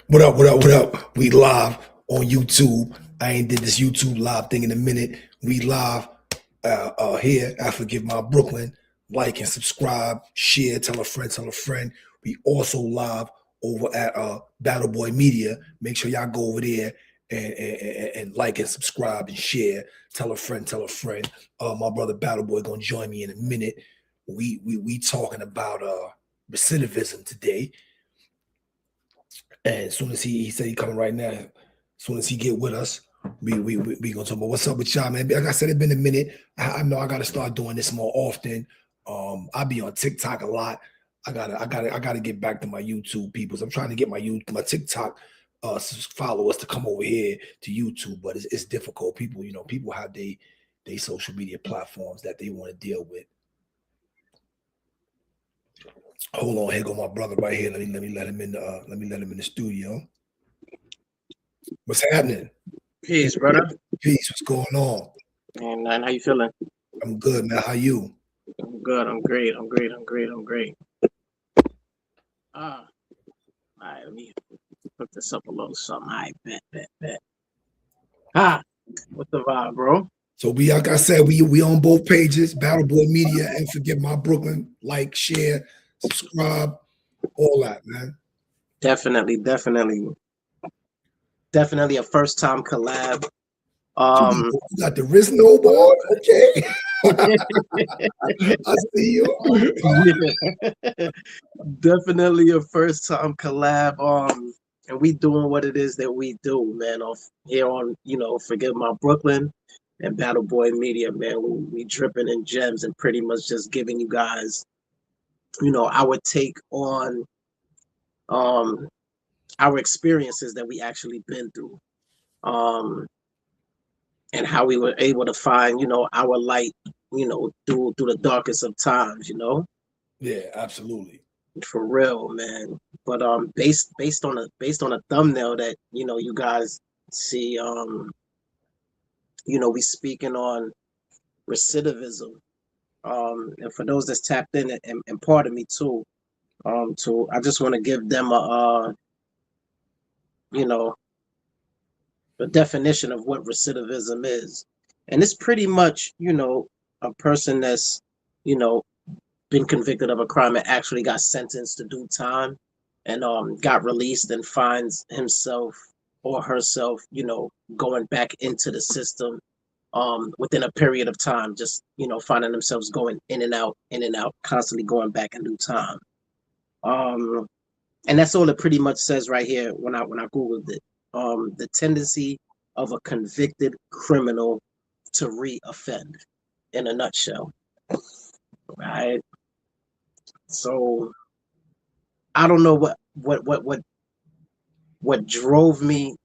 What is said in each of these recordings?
What up? What up? What up? We live on YouTube. I ain't did this YouTube live thing in a minute. We live here at Forgive My Brooklyn. Like and subscribe, share, tell a friend, tell a friend. We also live over at Battle Boy Media. Make sure y'all go over there and like and subscribe and share. Tell a friend, tell a friend. My brother Battle Boy gonna join me in a minute. We talking about recidivism today. And as soon as he said he coming right now, as soon as he get with us, we gonna talk about what's up with y'all, man. Like I said, it's been a minute. I know I gotta start doing this more often. I be on TikTok a lot. I gotta get back to my YouTube peoples. I'm trying to get my TikTok followers to come over here to YouTube, but it's difficult. People have they social media platforms that they want to deal with. Hold on, here go my brother right here. Let me let him in the the studio. What's happening? Peace, brother. Peace. What's going on? And how you feeling? I'm good, man. How you? I'm good. I'm great. I'm great. I'm great. I'm great. All right. Let me hook this up a little something. All right, bet. What's the vibe, bro? So like I said, we on both pages, Battle Boy Media and Forgive My Brooklyn. Like, share, subscribe, all that, man. Definitely a first time collab. You got the wrist no ball, okay. I see you. Definitely a first time collab. And we doing what it is that we do, man. Off here on, Forgive My Brooklyn and Battle Boy Media, man. We dripping in gems and pretty much just giving you guys, our take on our experiences that we actually been through. And how we were able to find, our light, through the darkest of times, Yeah, absolutely. For real, man. But based on a thumbnail that you guys see, we speaking on recidivism. And for those that's tapped in and part of me too, I just want to give them a definition of what recidivism is. And it's pretty much, a person that's, been convicted of a crime and actually got sentenced to do time and got released and finds himself or herself, going back into the system within a period of time, just, finding themselves going in and out, constantly going back and do time. And that's all it pretty much says right here when I Googled it. The tendency of a convicted criminal to re-offend, in a nutshell. Right. So I don't know what drove me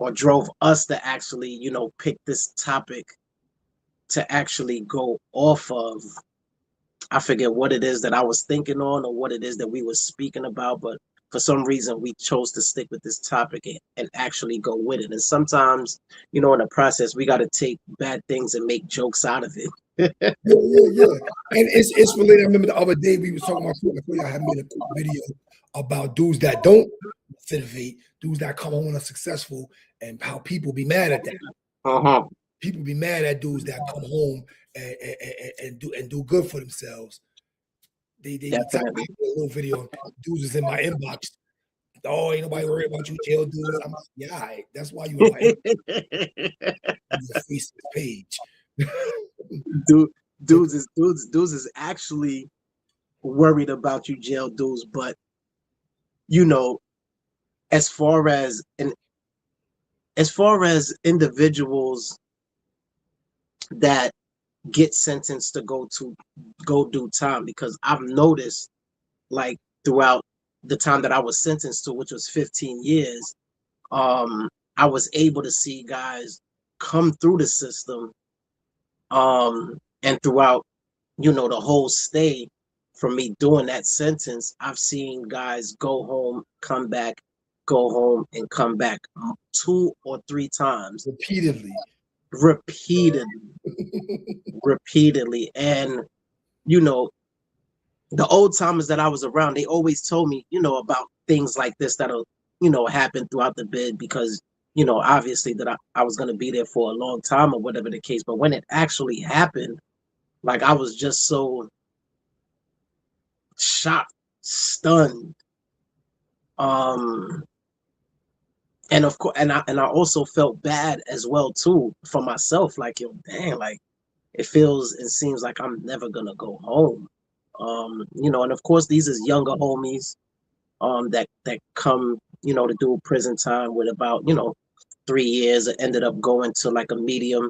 or drove us to actually, pick this topic to actually go off of. I forget what it is that I was thinking on or what it is that we were speaking about, but for some reason we chose to stick with this topic and actually go with it. And sometimes, in the process, we got to take bad things and make jokes out of it. Yeah. And it's related. I remember the other day we was talking about, I had made a quick video about dudes that don't recidivate, dudes that come home unsuccessful, and how people be mad at that. People be mad at dudes that come home and do good for themselves. They type a little video. Dudes is in my inbox. Oh, ain't nobody worried about you, jail dudes. I'm like, yeah, that's why you invite your Facebook page. Dudes is actually worried about you, jail dudes. But as far as individuals that get sentenced to go do time, because I've noticed, like, throughout the time that I was sentenced to, which was 15 years, I was able to see guys come through the system, and throughout, the whole stay from me doing that sentence, I've seen guys go home, come back, go home, and come back 2 or 3 times. Repeatedly. And, the old timers that I was around, they always told me, about things like this that'll, you know, happened throughout the bid because, you know, obviously that I was going to be there for a long time or whatever the case. But when it actually happened, like I was just so shocked, stunned. Um, and of course, and I also felt bad as well too for myself. Like, yo, dang, like it feels and seems like I'm never gonna go home. You know, and of course these is younger homies that come, you know, to do prison time with about, you know, 3 years, ended up going to like a medium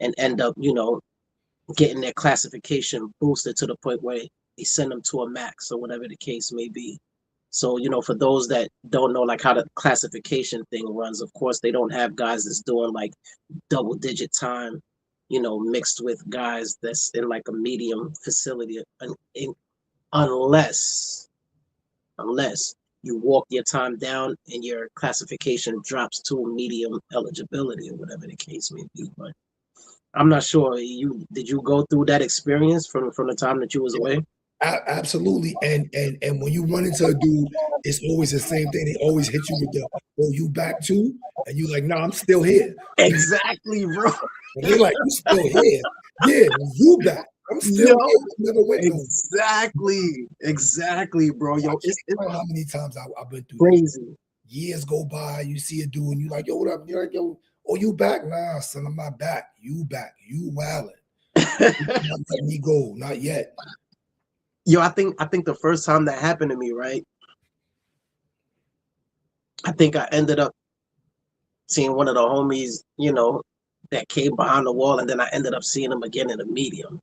and end up, you know, getting their classification boosted to the point where they send them to a max or whatever the case may be. So, you know, for those that don't know like how the classification thing runs, of course they don't have guys that's doing like double digit time, you know, mixed with guys that's in like a medium facility unless unless you walk your time down and your classification drops to medium eligibility or whatever the case may be. But I'm not sure. Did you go through that experience from the time that you was away? Absolutely. And when you run into a dude, it's always the same thing. They always hit you with the, "Oh, you back too?" And you like, "No, I'm still here." Exactly, bro. And they like, "You still here?" Yeah, you back. I'm still Yo, here. I never went nowhere. exactly, bro. I Yo, can't it's tell how many times I've been through that. crazy. Years go by, you see a dude, and you like, "Yo, what up?" You're like, "Yo, oh, you back?" "Nah, son, I'm not back. You back. You wildin'. Not letting me go. Not yet." Yo, I think the first time that happened to me, right? I think I ended up seeing one of the homies, you know, that came behind the wall, and then I ended up seeing him again in a medium.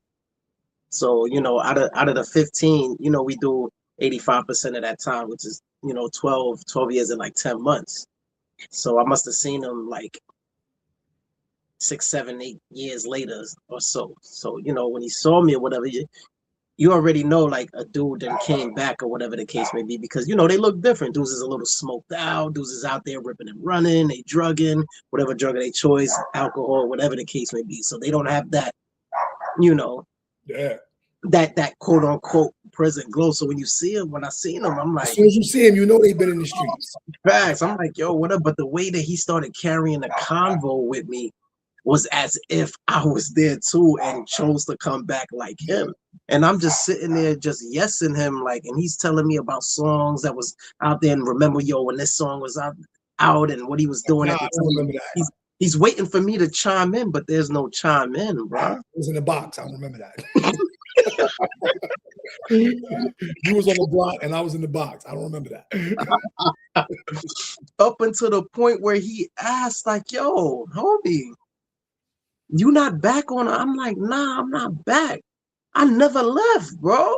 So, you know, out of the 15, you know, we do 85% of that time, which is, you know, 12 years and like 10 months. So I must have seen him like 6, 7, 8 years later or so. So, you know, when he saw me or whatever, you already know like a dude that came back or whatever the case may be, because you know they look different. Dudes is a little smoked out, dudes is out there ripping and running, they drugging, whatever drug of their choice, alcohol, whatever the case may be. So they don't have that, you know, Yeah. that quote unquote prison glow. So when you see him, when I seen him, I'm As like, soon as you see him, you know they've been in the streets. facts. I'm like, yo, what up? But the way that he started carrying a convo with me was as if I was there too and chose to come back like him. And I'm just sitting there just yesing him, like, and he's telling me about songs that was out there. And remember, yo, when this song was out and what he was doing Nah, at I the don't time. remember that. He's waiting for me to chime in, but there's no chime in, bro. I was in the box. I don't remember that. You was on the block and I was in the box. I don't remember that. Up until the point where he asked, like, yo, homie, you not back on her? I'm like, nah, I'm not back. I never left, bro.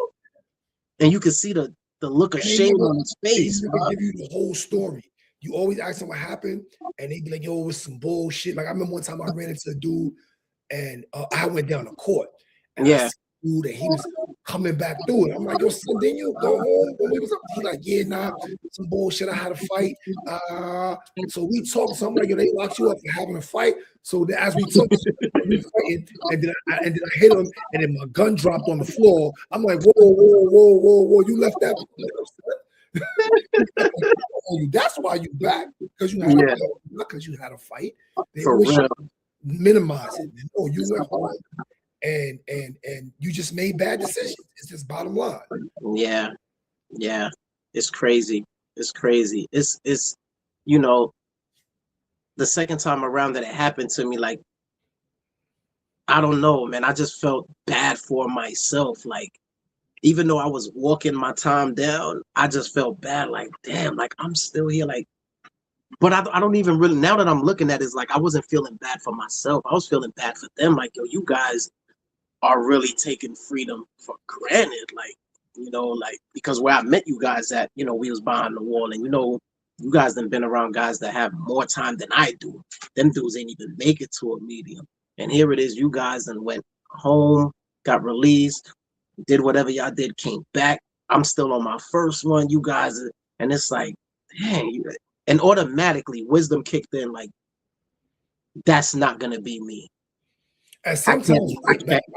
And you can see the look of And shame on his they face, never bro. give you the whole story. You always ask them what happened, and they be like, "Yo, it was some bullshit." Like I remember one time I ran into a dude, and I went down to court, and I Yeah. see a dude, and he was coming back through it. I'm like, "Yo, son, didn't you go home when we was up?" He like, "Yeah, nah, some bullshit. I had a fight." So we talked. So I'm like, "Yo, they locked you up for having a fight." So then as we talked, we fighting, and then I hit him, and then my gun dropped on the floor. I'm like, "Whoa, whoa, whoa, whoa, whoa! You left that." That's why you back, because you had a Yeah, not because you had a fight. They for always real. minimize it. No, you went home and you just made bad decisions. It's just bottom line. Yeah, yeah. It's crazy. It's crazy. It's you know, the second time around that it happened to me, like, I don't know, man. I just felt bad for myself. Like, even though I was walking my time down, I just felt bad. Like, damn, like I'm still here. Like, but I don't even really, now that I'm looking at it, it's like I wasn't feeling bad for myself. I was feeling bad for them. Like, yo, you guys are really taking freedom for granted. Like, you know, like, because where I met you guys at, you know, we was behind the wall, and you know, you guys done been around guys that have more time than I do. Them dudes ain't even make it to a medium. And here it is, you guys then went home, got released, did whatever y'all did, came back. I'm still on my first one, you guys, and it's like, dang, and automatically wisdom kicked in, like, that's not gonna be me. And I can't. sometimes I right back, can't.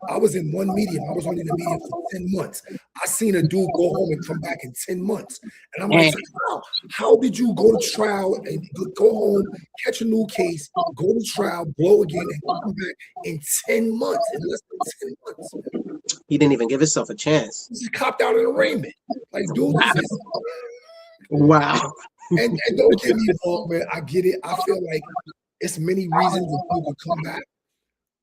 I was in one medium. I was only in the medium for 10 months. I seen a dude go home and come back in 10 months. And I'm like, And how did you go to trial and go home, catch a new case, go to trial, blow again, and come back in 10 months, in less than 10 months? he didn't even give himself a chance. He copped out an arraignment. Like, dude, Wow. this is Wow. and don't get me wrong, man. I get it. I feel like it's many reasons that people come back.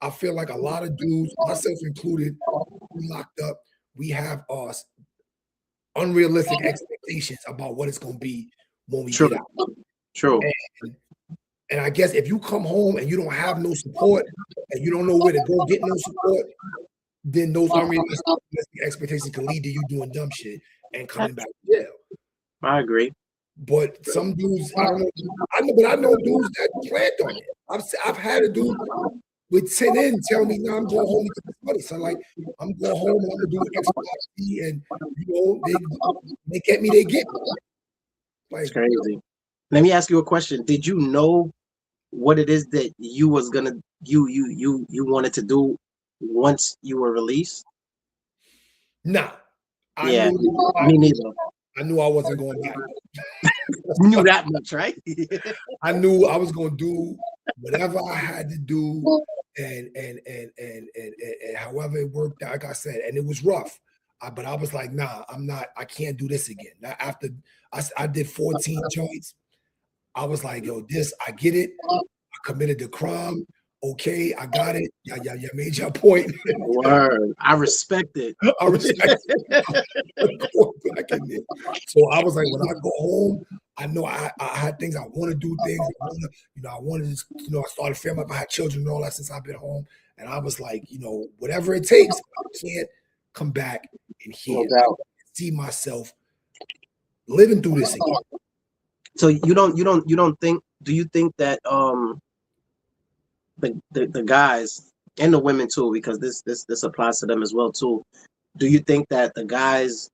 I feel like a lot of dudes, myself included, we locked up. We have unrealistic expectations about what it's going to be when we True. get out. True. And I guess if you come home and you don't have no support and you don't know where to go get no support, then those unrealistic expectations can lead to you doing dumb shit and coming back to jail. I agree. But some dudes, I don't know. But I know dudes that planned on it. I've had a dude with 10 in tell me, "No, I'm going home to get this money." So like, I'm going home and I'm gonna do X, Y, Z, and you know, they get me, they get me. Like, It's crazy. Let me ask you a question. Did you know what it is that you was gonna you wanted to do once you were released? nah. Yeah, me neither. I knew I wasn't going back. You knew that much, right? I knew I was going to do whatever I had to do, and however it worked out, like I said, and it was rough. But I was like, nah, I'm not. I can't do this again. Now, after I did 14 joints, I was like, yo, this, I get it. I committed the crime. Okay, I got it. Yeah, made your point. Word. I respect it. I respect it. Back in there. So I was like, when I go home, I know I had things I want to do, things I wanted to, I started family. I had children and all that since I've been home, and I was like, whatever it takes, I can't come back in here. No doubt. See myself living through this again. So you don't think? Do you think that the guys and the women too, because this applies to them as well too? Do you think that the guys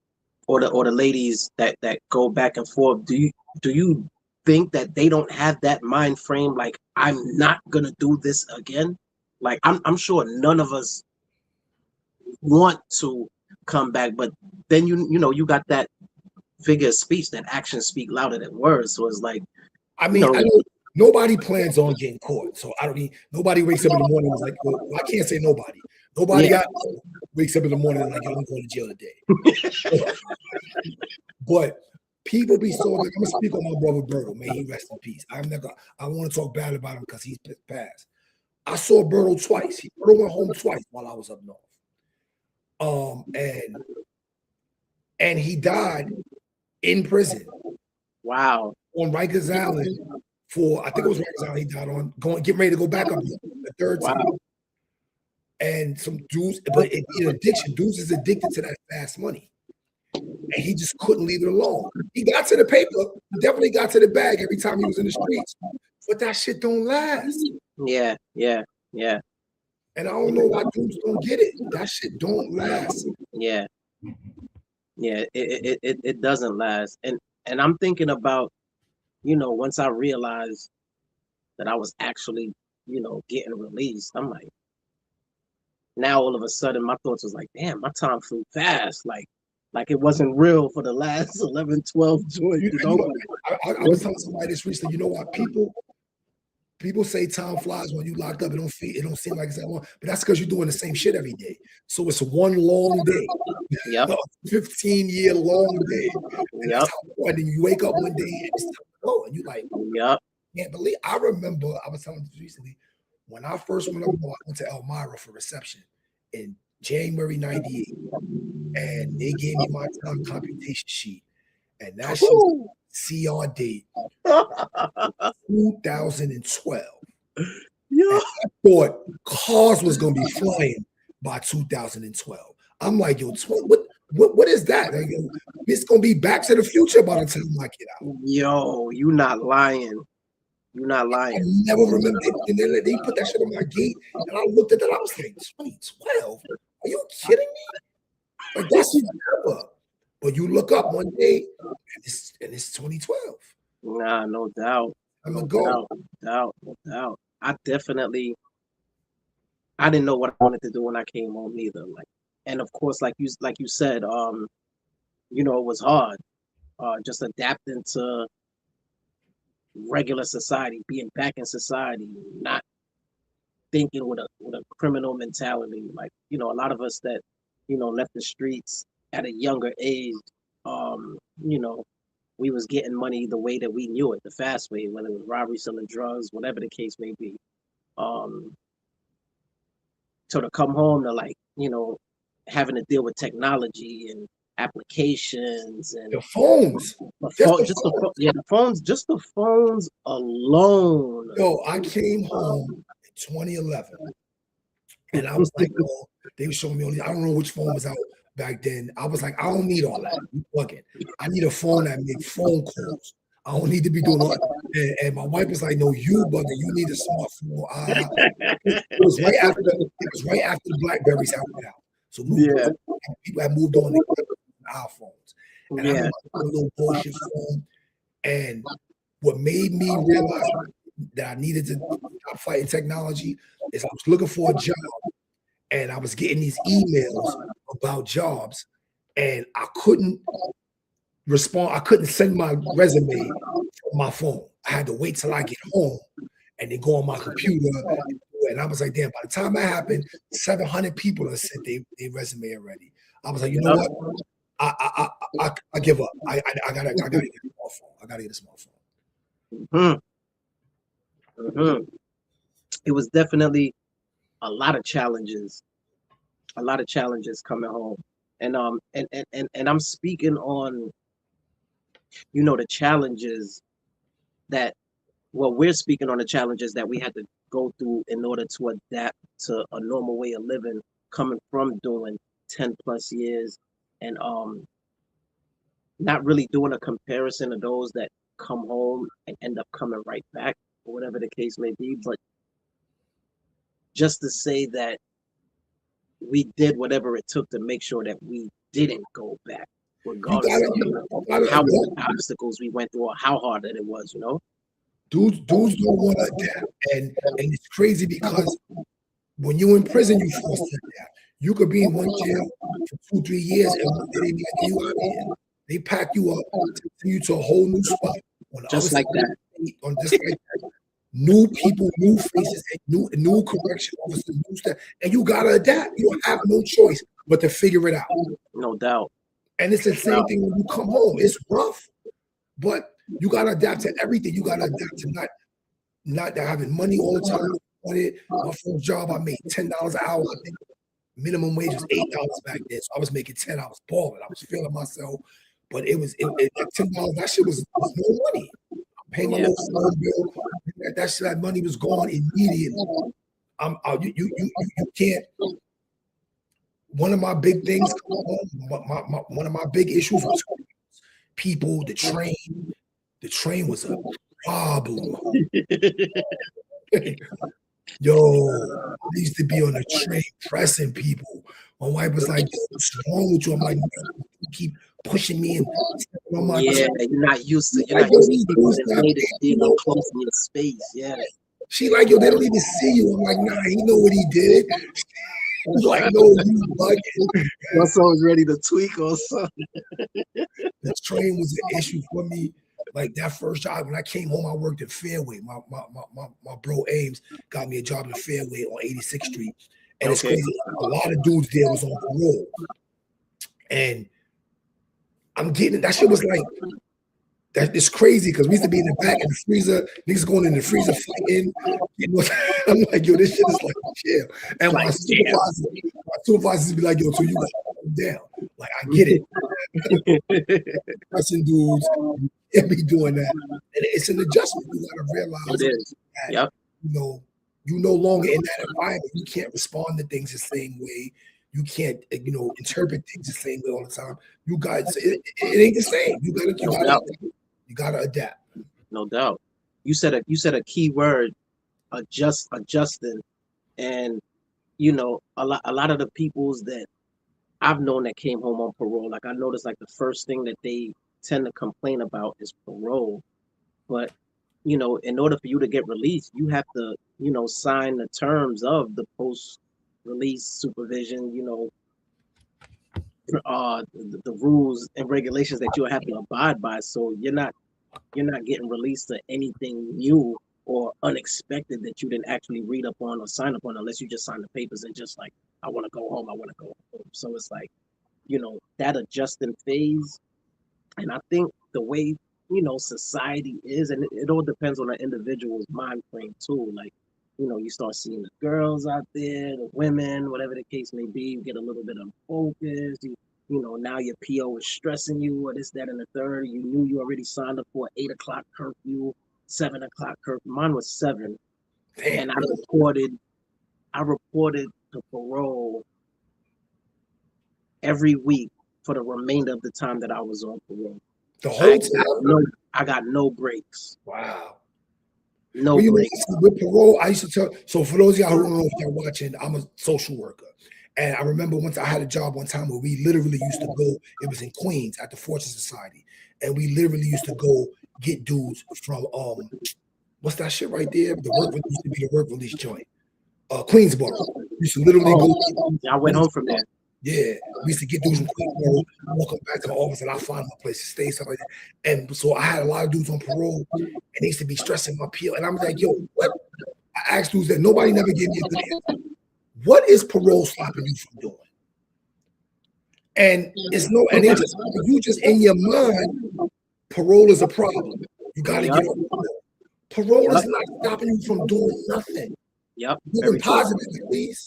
or the ladies that go back and forth, do you think that they don't have that mind frame, like, I'm not gonna do this again? Like, I'm sure none of us want to come back, but then you got that figure of speech that actions speak louder than words. So it's like, I mean, I know nobody plans on getting caught. So I don't mean nobody wakes up in the morning and is like, well, I can't say nobody. Nobody wakes up in the morning and like, yo, I'm going to jail today. But people be so, I'm gonna speak on my brother Berto, may he rest in peace. I want to talk bad about him because he's passed. I saw Berto twice. Berto went home twice while I was up north. And he died in prison. Wow. On Rikers Island I think it was Rikers Island he died on, getting ready to go back up the third time. And some dudes, but in addiction, dudes is addicted to that fast money. And he just couldn't leave it alone. He got to the paper, definitely got to the bag every time he was in the streets. But that shit don't last. Yeah. And I don't know why dudes don't get it. That shit don't last. Yeah. It doesn't last. And I'm thinking about, once I realized that I was actually, getting released, I'm like, now all of a sudden my thoughts was like, damn, my time flew fast. Like it wasn't real for the last 11, 12 joints. I was telling somebody this recently, you know what? People say time flies when you locked up. It don't seem like it's that long, but that's because you're doing the same shit every day. So it's one long day. Yep. 15-year long day. And yep. And then you wake up one day and it's time to go. And you like, yep. Can't believe. I remember I was telling this recently when I first went up north, I went to Elmira for reception in January '98, and they gave me my time computation sheet, and that shit CR date 2012. Yeah. And I thought cars was gonna be flying by 2012. I'm like, yo, what is that? Like, it's gonna be Back to the Future by the time I get out. Yo, you not lying. You're not lying. I never remember it. They put that shit on my gate, and I looked at that. I was like, 2012? Are you kidding me? Like, that's forever. But you look up one day, and it's 2012. Nah, no doubt. I'm gonna go. No doubt. I definitely I didn't know what I wanted to do when I came home either. Like, and of course, like you said, it was hard. Just adapting to regular society, being back in society, not thinking with a criminal mentality. Like, a lot of us that, left the streets at a younger age, um, you know, we was getting money the way that we knew it, the fast way, whether it was robbery, selling drugs, whatever the case may be. Um, so to come home to, like, having to deal with technology and applications and The phones. the Just phone, the just phones. the phones, just the phones alone. Yo, I came home in 2011 and I was like, yo, they were showing me only, I don't know which phone was out back then. I was like, I don't need all that. You fucking, I need a phone that make phone calls. I don't need to be doing all that. And my wife was like, no, you bugging, you need a smartphone. It was right after the Blackberries had went out. So Yeah, people had moved on to iPhones. And I yeah, remember a little bullshit phone. And what made me realize that I needed to stop fighting technology is I was looking for a job and I was getting these emails about jobs and I couldn't respond. I couldn't send my resume from my phone. I had to wait till I get home and then go on my computer. And I was like, damn, by the time that happened, 700 people have sent their resume already. I was like, you know yep. what? I give up. I gotta get a smartphone. I gotta get a smartphone. Hmm. Hmm. It was definitely a lot of challenges, coming home, and I'm speaking on, the challenges that, well, we're speaking on the challenges that we had to go through in order to adapt to a normal way of living, coming from doing 10 plus years, and not really doing a comparison of those that come home and end up coming right back, or whatever the case may be, but just to say that we did whatever it took to make sure that we didn't go back, You regardless gotta, of you gotta how many adapt. obstacles we went through or how hard that it was. Dudes don't want to adapt, and it's crazy because when you're in prison, you forced to adapt. You could be in one jail for 2, 3 years, and one day they be like, you out of here. They pack you up, take you to a whole new spot on the other Just side like of that. the state, on just like that. New people, new faces, and new correction officers, new stuff, and you gotta adapt. You don't have no choice but to figure it out. No doubt. And it's the same thing when you come home. It's rough, but you gotta adapt to everything. You gotta adapt to not having money all the time. My first job, I made $10 an hour. I think minimum wage was $8 back then, so I was making 10. I was balling. I was feeling myself, but that $10. That shit was no money. Paying my Yeah. little phone bill. That money was gone immediately. You can't. One of my big things, one of my big issues was people. The train was a problem. Yo, I used to be on the train pressing people. My wife was like, what's wrong with you? I'm like, you keep pushing me and stepping on my Yeah, toes. you're Like, not yo, used to these people dudes that not made it paying me being no close in your space. Yeah. She like, yo, they don't even see you. I'm like, nah, he know what he did. He's like, no, you bugging. My soul's ready to tweak or something. The train was an issue for me. Like that first job, when I came home, I worked at Fairway. My bro Ames got me a job in Fairway on 86th Street. And it's Okay. crazy. A lot of dudes there was on parole. And I'm getting that shit was like that is crazy because we used to be in the back in the freezer, niggas going in the freezer fighting. I'm like, yo, this shit is like chill. And Like, damn. my supervisors be like, yo, so you got to calm down. Like, I get it. Pressing dudes, you can't be doing that. And it's an adjustment. You gotta realize It is. that, Yep. you no longer in that environment. You can't respond to things the same way. You can't, interpret things the same way all the time. You guys, it ain't the same. No doubt. You gotta adapt. No doubt. You said a key word, adjusting. And a lot of the peoples that I've known that came home on parole, like I noticed, like the first thing that they tend to complain about is parole. But in order for you to get released, you have to, sign the terms of the post release, supervision, the rules and regulations that you'll have to abide by. So you're not getting released to anything new or unexpected that you didn't actually read up on or sign up on, unless you just sign the papers and just like, I want to go home, I want to go home. So it's like, that adjusting phase. And I think the way, society is, and it all depends on the individual's mind frame too. Like, you start seeing the girls out there, the women, whatever the case may be, you get a little bit unfocused. Now your PO is stressing you, or this, that, and the third. You knew you already signed up for 8 o'clock curfew, 7 o'clock curfew. Mine was 7. Damn. And I reported to parole every week for the remainder of the time that I was on parole. The whole time? I got no breaks. Wow. No breaks. With parole, I used to tell. So for those of y'all who don't know if y'all watching, I'm a social worker. And I remember once I had a job one time where we literally used to go, it was in Queens at the Fortune Society. And we literally used to go get dudes from, what's that shit right there? The work used to be the work release joint. Queensboro. We used to literally go. I went home from there. Yeah, we used to get dudes from Queensboro, walk back to the office, and I find my place to stay, stuff like that. And so I had a lot of dudes on parole, and they used to be stressing my PO. And I'm like, yo, what? I asked dudes that nobody never gave me a good answer. What is parole stopping you from doing? And it's no, and it just, you just in your mind, parole is a problem. You got to get on parole. Parole is not stopping you from doing nothing. Yep. Moving positively, please.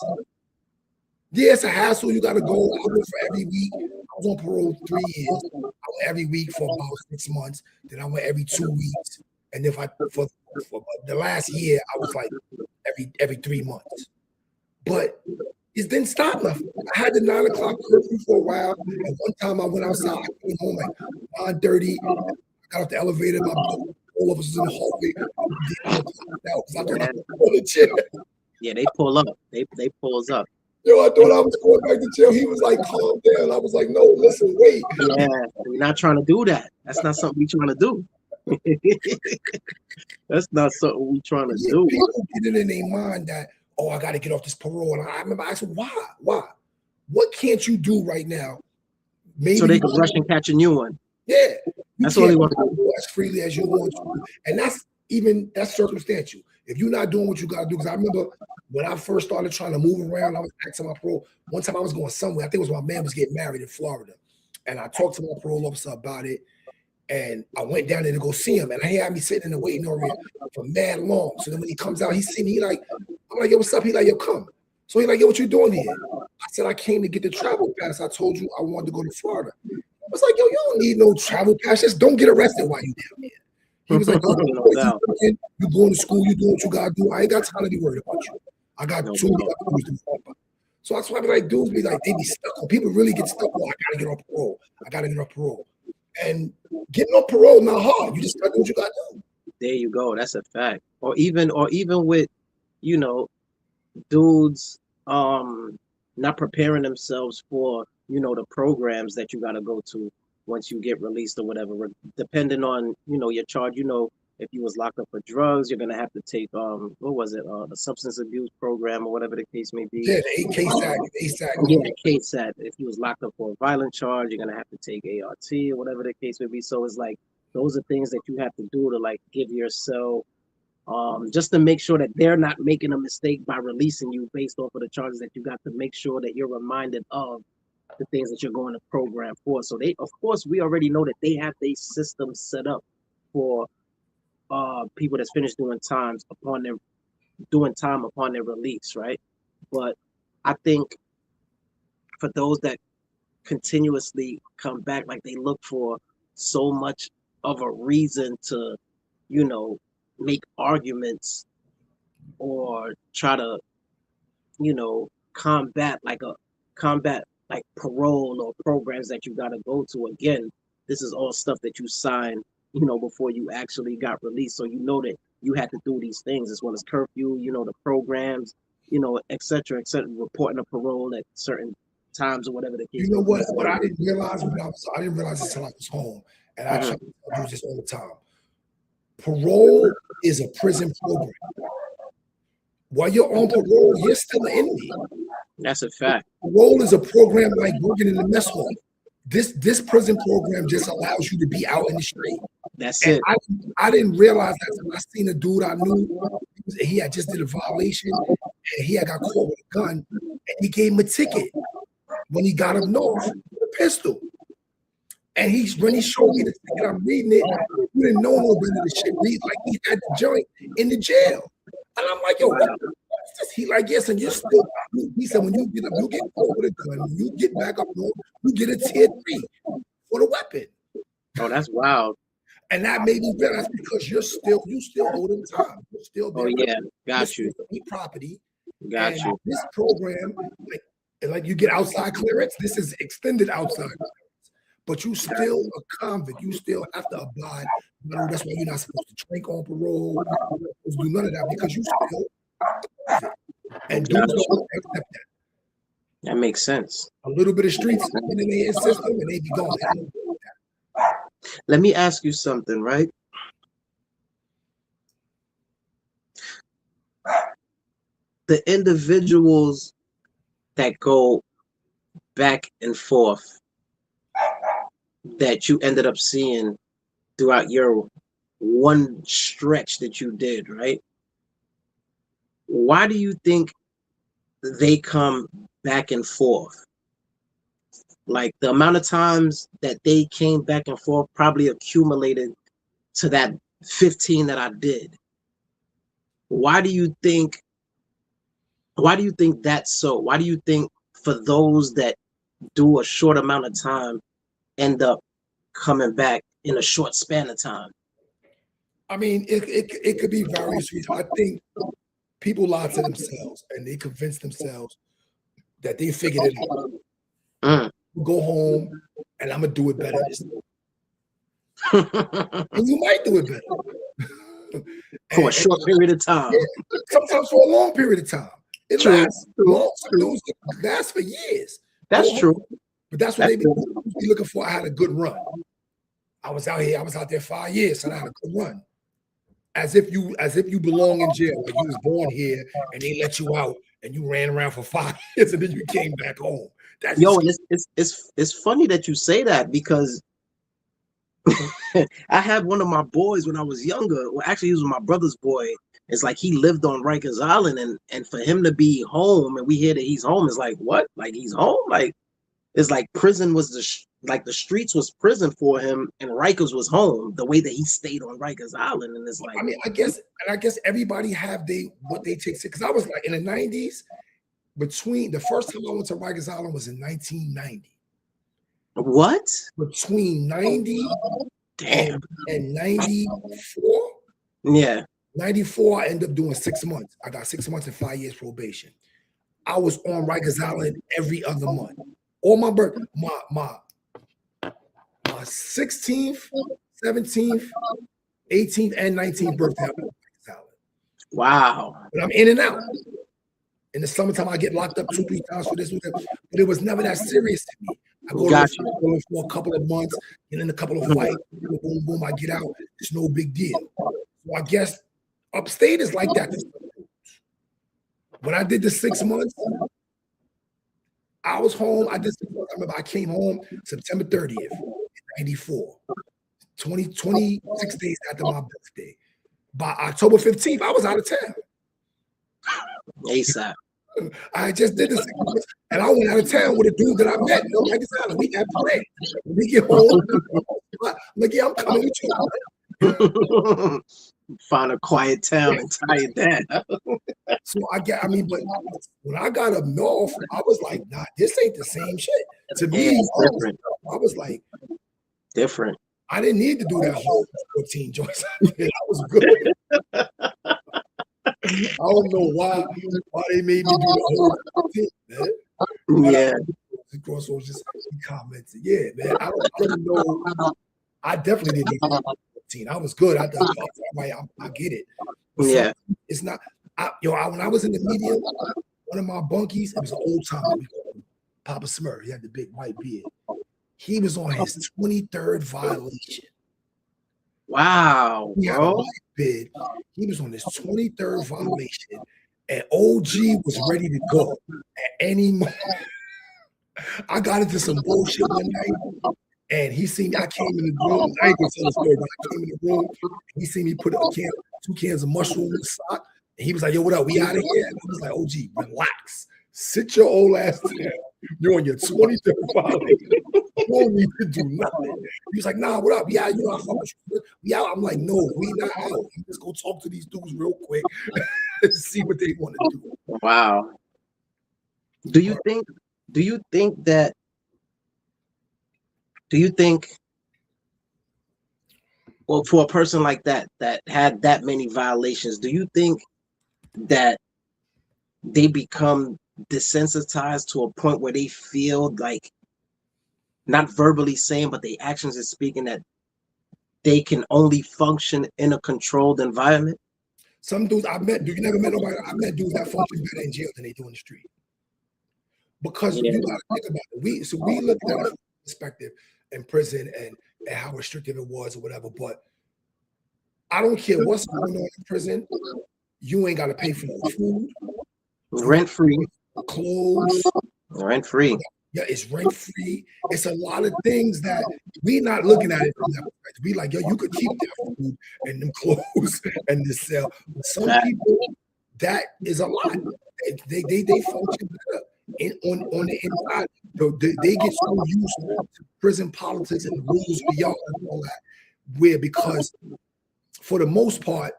Yeah, it's a hassle. You got to go. I went for every week. I was on parole 3 years. I went every week for about 6 months. Then I went every 2 weeks. And if for the last year, I was like every 3 months. But it didn't stop nothing. I had the 9 o'clock curfew for a while. And one time I went outside. I came home like 9:30. I got off the elevator. My all of us was in the hallway. Because I thought I was on the chair. Yeah, they pull up. They pulls up. Yo, I thought I was going back to jail. He was like, calm down. I was like, no, listen, wait. Yeah, we're not trying to do that. That's not something we're trying to do. That's not something we're trying to do. People get it in their mind that, oh, I got to get off this parole. And I remember I said, why? What can't you do right now? Maybe so they can rush and catch a new one. Yeah. That's all they want to do as freely as you want to. And that's circumstantial. If you're not doing what you got to do, because I remember when I first started trying to move around, I was asking my parole. One time I was going somewhere. I think it was my man was getting married in Florida. And I talked to my parole officer about it. And I went down there to go see him. And he had me sitting in the waiting area for mad long. So then when he comes out, he see me, I'm like, yo, what's up? He like, yo, come. So he like, yo, what you doing here? I said, I came to get the travel pass. I told you I wanted to go to Florida. I was like, yo, you don't need no travel pass. Just don't get arrested while you down there. He was like, you going to school, you doing what you got to do. I ain't got time to be worried about you. I got 2 years to talk about. So that's why I be like, dudes be like, they be stuck on. People really get stuck on, I got to get off parole. I got to get off parole. And getting off parole not hard. You just got to do what you got to do. There you go. That's a fact. Or even with, dudes not preparing themselves for, the programs that you got to go to once you get released or whatever, depending on, your charge. If you was locked up for drugs, you're gonna have to take the substance abuse program or whatever the case may be. Yeah, the ASAC. Yeah, the ASAC. If you was locked up for a violent charge, you're gonna have to take ART or whatever the case may be. So it's like those are things that you have to do to like give yourself just to make sure that they're not making a mistake by releasing you based off of the charges that you got, to make sure that you're reminded of the things that you're going to program for. So of course, we already know that they have their system set up for people that's finished doing time upon their release, right? But I think for those that continuously come back, like they look for so much of a reason to, make arguments or try to, combat parole or programs that you got to go to. Again, this is all stuff that you sign, before you actually got released. So that you had to do these things as well as curfew, the programs, et cetera, reporting a parole at certain times or whatever the case. You know what I didn't realize I didn't realize this until I was home. And I try to do this all the time. Parole is a prison program. While you're on parole, you're still an enemy. That's a fact. Parole is a program like working in the mess hall. This prison program just allows you to be out in the street. That's And it. I didn't realize that until I seen a dude I knew. He had just did a violation, and he had got caught with a gun, and he gave him a ticket when he got up north with a pistol. And when he showed me the ticket, I'm reading it. You didn't know no better than shit. Read like he had the joint in the jail. And I'm like, yo, what is this? He like, yes, and you're still. He said, when you get up, you get caught with a gun. When you get back up north, you get a tier 3 for the weapon. Oh, that's wild. And that made me realize because you still owe them time. You're still there. Oh yeah, got you. Property. Got you. This program, like you get outside clearance. This is extended outside clearance. But you still a convict. You still have to abide. That's why you're not supposed to drink on parole. You're not supposed to do none of that because you still a convict. And dudes don't accept that. That makes sense. A little bit of streets in their system and they be gone. Let me ask you something, right? The individuals that go back and forth that you ended up seeing throughout your one stretch that you did, right? Why do you think they come back and forth? Like the amount of times that they came back and forth probably accumulated to that 15 that I did. Why do you think that's so? Why do you think for those that do a short amount of time end up coming back in a short span of time? I mean, it could be various reasons. I think people lie to themselves and they convince themselves that they figured it out. Go home and I'm gonna do it better this time. And you might do it better. For a short period of time. Yeah, sometimes for a long period of time. It lasts long. Some dudes last for years. That's true. But that's what they be looking for. I had a good run. I was out there 5 years, and I had a good run. As if you belong in jail, like you was born here and they let you out and you ran around for 5 years and then you came back home. That's it's funny that you say that because I had one of my boys when I was younger. Well, actually, he was my brother's boy. It's like he lived on Rikers Island, and for him to be home and we hear that he's home is like, what? Like he's home? Like it's like prison was the streets was prison for him, and Rikers was home. The way that he stayed on Rikers Island, and it's like, I mean, I guess everybody have what they take because I was like in the 90s. Between the first time I went to Rikers Island was in 1990. What? Between 90 Damn. and 94? Yeah. 94, I ended up doing 6 months. I got 6 months and 5 years probation. I was on Rikers Island every other month. All my birth, my 16th, 17th, 18th, and 19th birthday, I was on Rikers Island. Wow. But I'm in and out. In the summertime, I get locked up 2-3 times for this, but it was never that serious to me. I go to for a couple of months, get in a couple of fights, boom, boom, I get out. It's no big deal. So I guess upstate is like that. When I did the 6 months, I was home. I remember I came home September 30th, 94, 26 days after my birthday. By October 15th, I was out of town. ASAP. I just did this, and I went out of town with a dude that I met. Like I said, we got planned. When we get home, like, yeah, I'm coming with you. Find a quiet town and tie it down. So but when I got up north, I was like, nah, this ain't the same shit. To me, I was like, different. I didn't need to do that whole 14 joints. I was good. I don't know why they made me do the whole thing, man. Yeah. Cross was just commenting. Yeah, man. I don't know. I definitely didn't do 14. I was good. I get it. But yeah. It's not. When I was in the media, one of my bunkies, it was an old timer. Papa Smurf. He had the big white beard. He was on his 23rd violation. Wow, bro. He was on his 23rd violation, And OG was ready to go at any moment. I got into some bullshit one night, and he seen me. I came in the room. I ain't gonna tell the story, but I came in the room. He seen me put two cans of mushroom in the sock. And he was like, "Yo, what up? We out of here?" And I was like, "OG, relax. Sit your old ass down. You're on your 23rd violation. You don't need to do nothing." He was like, "Nah, what up? Yeah, you know, I fuck with you. We out." I'm like, "No, we not out. Let's go talk to these dudes real quick and see what they want to do." Wow. Do you think well, for a person like that had that many violations, do you think that they become desensitized to a point where they feel like, not verbally saying, but the actions is speaking, that they can only function in a controlled environment? Some dudes I met, you never met nobody. I met dudes that function better in jail than they do in the street. Because you gotta think about it. We look at it from perspective in prison and how restrictive it was or whatever. But I don't care what's going on in prison, you ain't gotta pay for no food. Rent free. Clothes. Rent free. Yeah, it's rent free. It's a lot of things that we not looking at it from that perspective. We like, yo, you could keep that food and them clothes and the cell. Some people, that is a lot. They function better on the inside. They get so used to prison politics and the rules of the yard and all that. Because for the most part,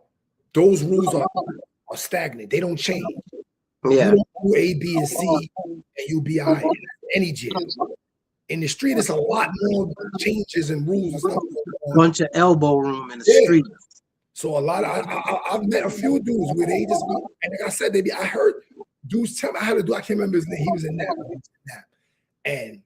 those rules are stagnant. They don't change. Yeah. You don't do A, B, and C, and you'll be all right in any jail. In the street, it's a lot more changes and rules and stuff. Bunch of elbow room in the street. So a lot of I've met a few dudes where they just, and like I said, I heard dudes tell me, I had a dude, I can't remember his name. He was in NAP, and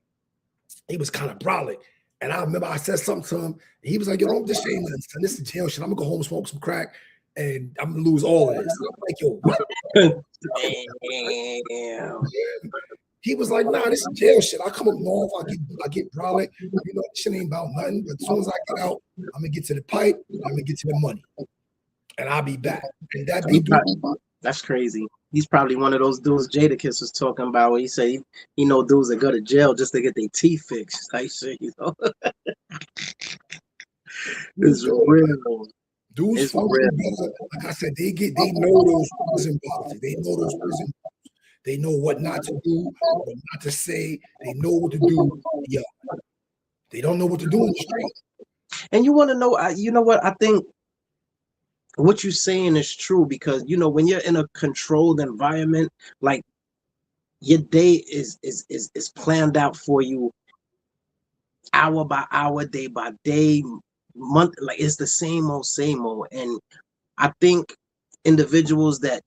he was kind of brolic. And I remember I said something to him. He was like, "Yo, don't just say nothing, son. This is jail shit. I'm gonna go home and smoke some crack, and I'm gonna lose all of this." I'm like, "Yo, what?" Damn. He was like, "Nah, this is jail shit. I come up north, I get brolic. You know, shit ain't about nothing. But as soon as I get out, I'm gonna get to the pipe, I'm gonna get to the money, and I'll be back." And that's crazy. He's probably one of those dudes Jadakiss was talking about, where he say he know dudes that go to jail just to get their teeth fixed. Like shit, you know. It's real. Dudes it's function better. Like I said, they know those prison policies. They know those prison. They know what not to do, what not to say. They know what to do. Yeah, they don't know what to do in the street. And you want to know? You know what? I think what you're saying is true, because you know, when you're in a controlled environment, like your day is planned out for you, hour by hour, day by day, month. Like it's the same old. And I think individuals that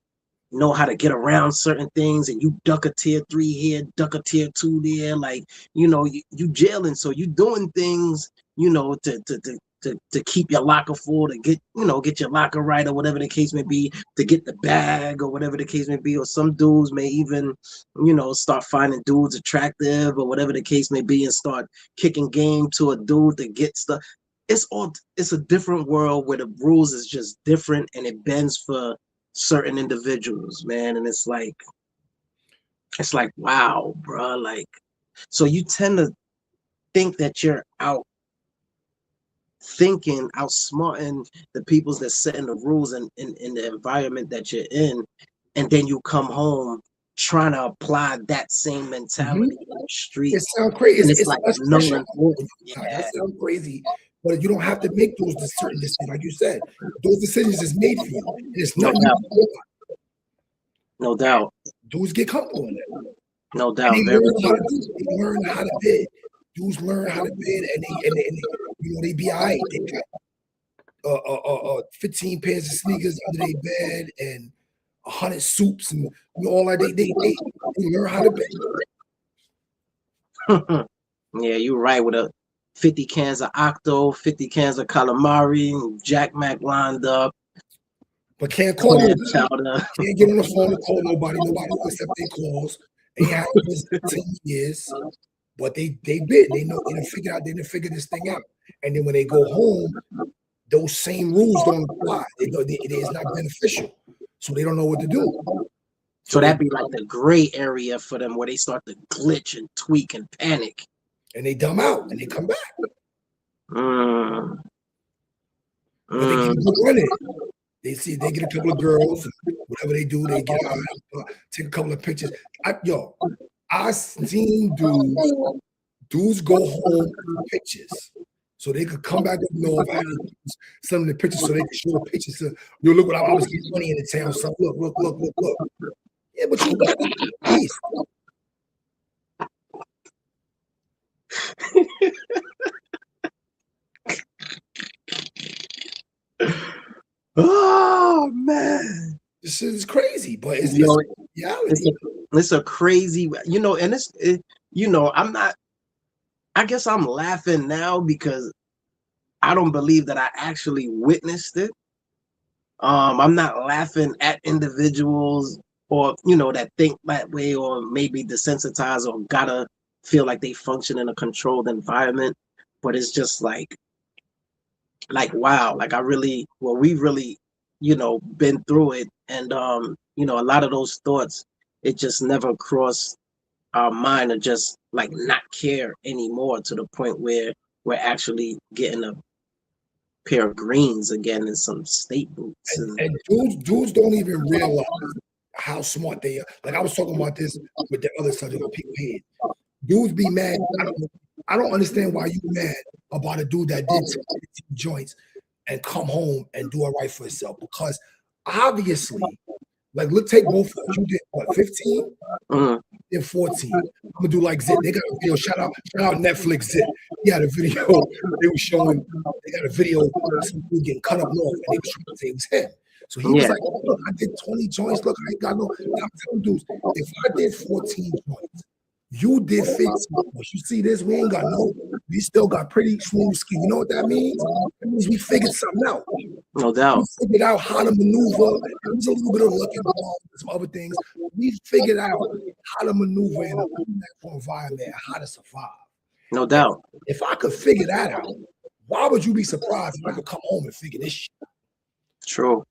know how to get around certain things, and you duck a tier 3 here, duck a tier 2 there, like, you know, you jailing, so you doing things, you know, to keep your locker full, to get, you know, get your locker right, or whatever the case may be, to get the bag, or whatever the case may be. Or some dudes may even, you know, start finding dudes attractive, or whatever the case may be, and start kicking game to a dude to get stuff. It's a different world where the rules is just different, and it bends for certain individuals, man. And it's like wow, bro. Like, so you tend to think that you're outsmarting the peoples that setting the rules in the environment that you're in, and then you come home trying to apply that same mentality in the street. It sounds crazy. And it's like no one. That sounds crazy. But you don't have to make those certain decisions, like you said. Those decisions is made for you. And it's nothing you can do about it. No doubt. Dudes get comfortable in it. No doubt. They learn how to bid. Dudes learn how to bid, and they you know, they be all right. They got 15 pairs of sneakers under their bed and 100 soups and, you know, all that. They learn how to bid. Yeah, you're right. With a 50 cans of Octo, 50 cans of calamari, Jack Mac lined up. But can't call nobody. Can't get on the phone and call nobody. Nobody will accept their calls. They have this 10 years, but they bid. They know they didn't figure this thing out. And then when they go home, those same rules don't apply. It is not beneficial. So they don't know what to do. So that'd be like the gray area for them where they start to glitch and tweak and panic. And they dumb out and they come back. Mm. But they keep running. They get a couple of girls, whatever they do, they get out, take a couple of pictures. I seen dudes go home with pictures. So they could come back up north and some of the pictures so they could show the pictures. So, look what I was getting money in the town. So look. Yeah, but you got peace. Oh man, this is crazy, but it's reality. It's a crazy, and I'm not. I guess I'm laughing now because I don't believe that I actually witnessed it. I'm not laughing at individuals or that think that way or maybe desensitized or gotta feel like they function in a controlled environment, but it's just like wow, like we really been through it, and a lot of those thoughts, it just never crossed our mind to just like not care anymore to the point where we're actually getting a pair of greens again and some state boots. And dudes don't even realize how smart they are. Like I was talking about this with the other subject on people head. Dudes be mad. I don't understand why you mad about a dude that did 10 joints and come home and do it right for himself. Because obviously, like look, take both of us. You did what, 15? Then 14. I'm gonna do like Zit. They got a video. Shout out Netflix Zit. He had a video. They were showing. They got a video of some dude getting cut up north, and they was trying to say it was him. So he was like, "Look, I did 20 joints. Look, I ain't got no." I'm telling dudes, if I did 14 joints, you did 15. You see this? We still got pretty smooth skin. You know what that means? That means we figured something out. No doubt. We figured out how to maneuver. There was a little bit of luck involved and some other things. We figured out how to maneuver in a natural environment and how to survive. No doubt. If I could figure that out, why would you be surprised if I could come home and figure this shit out? True.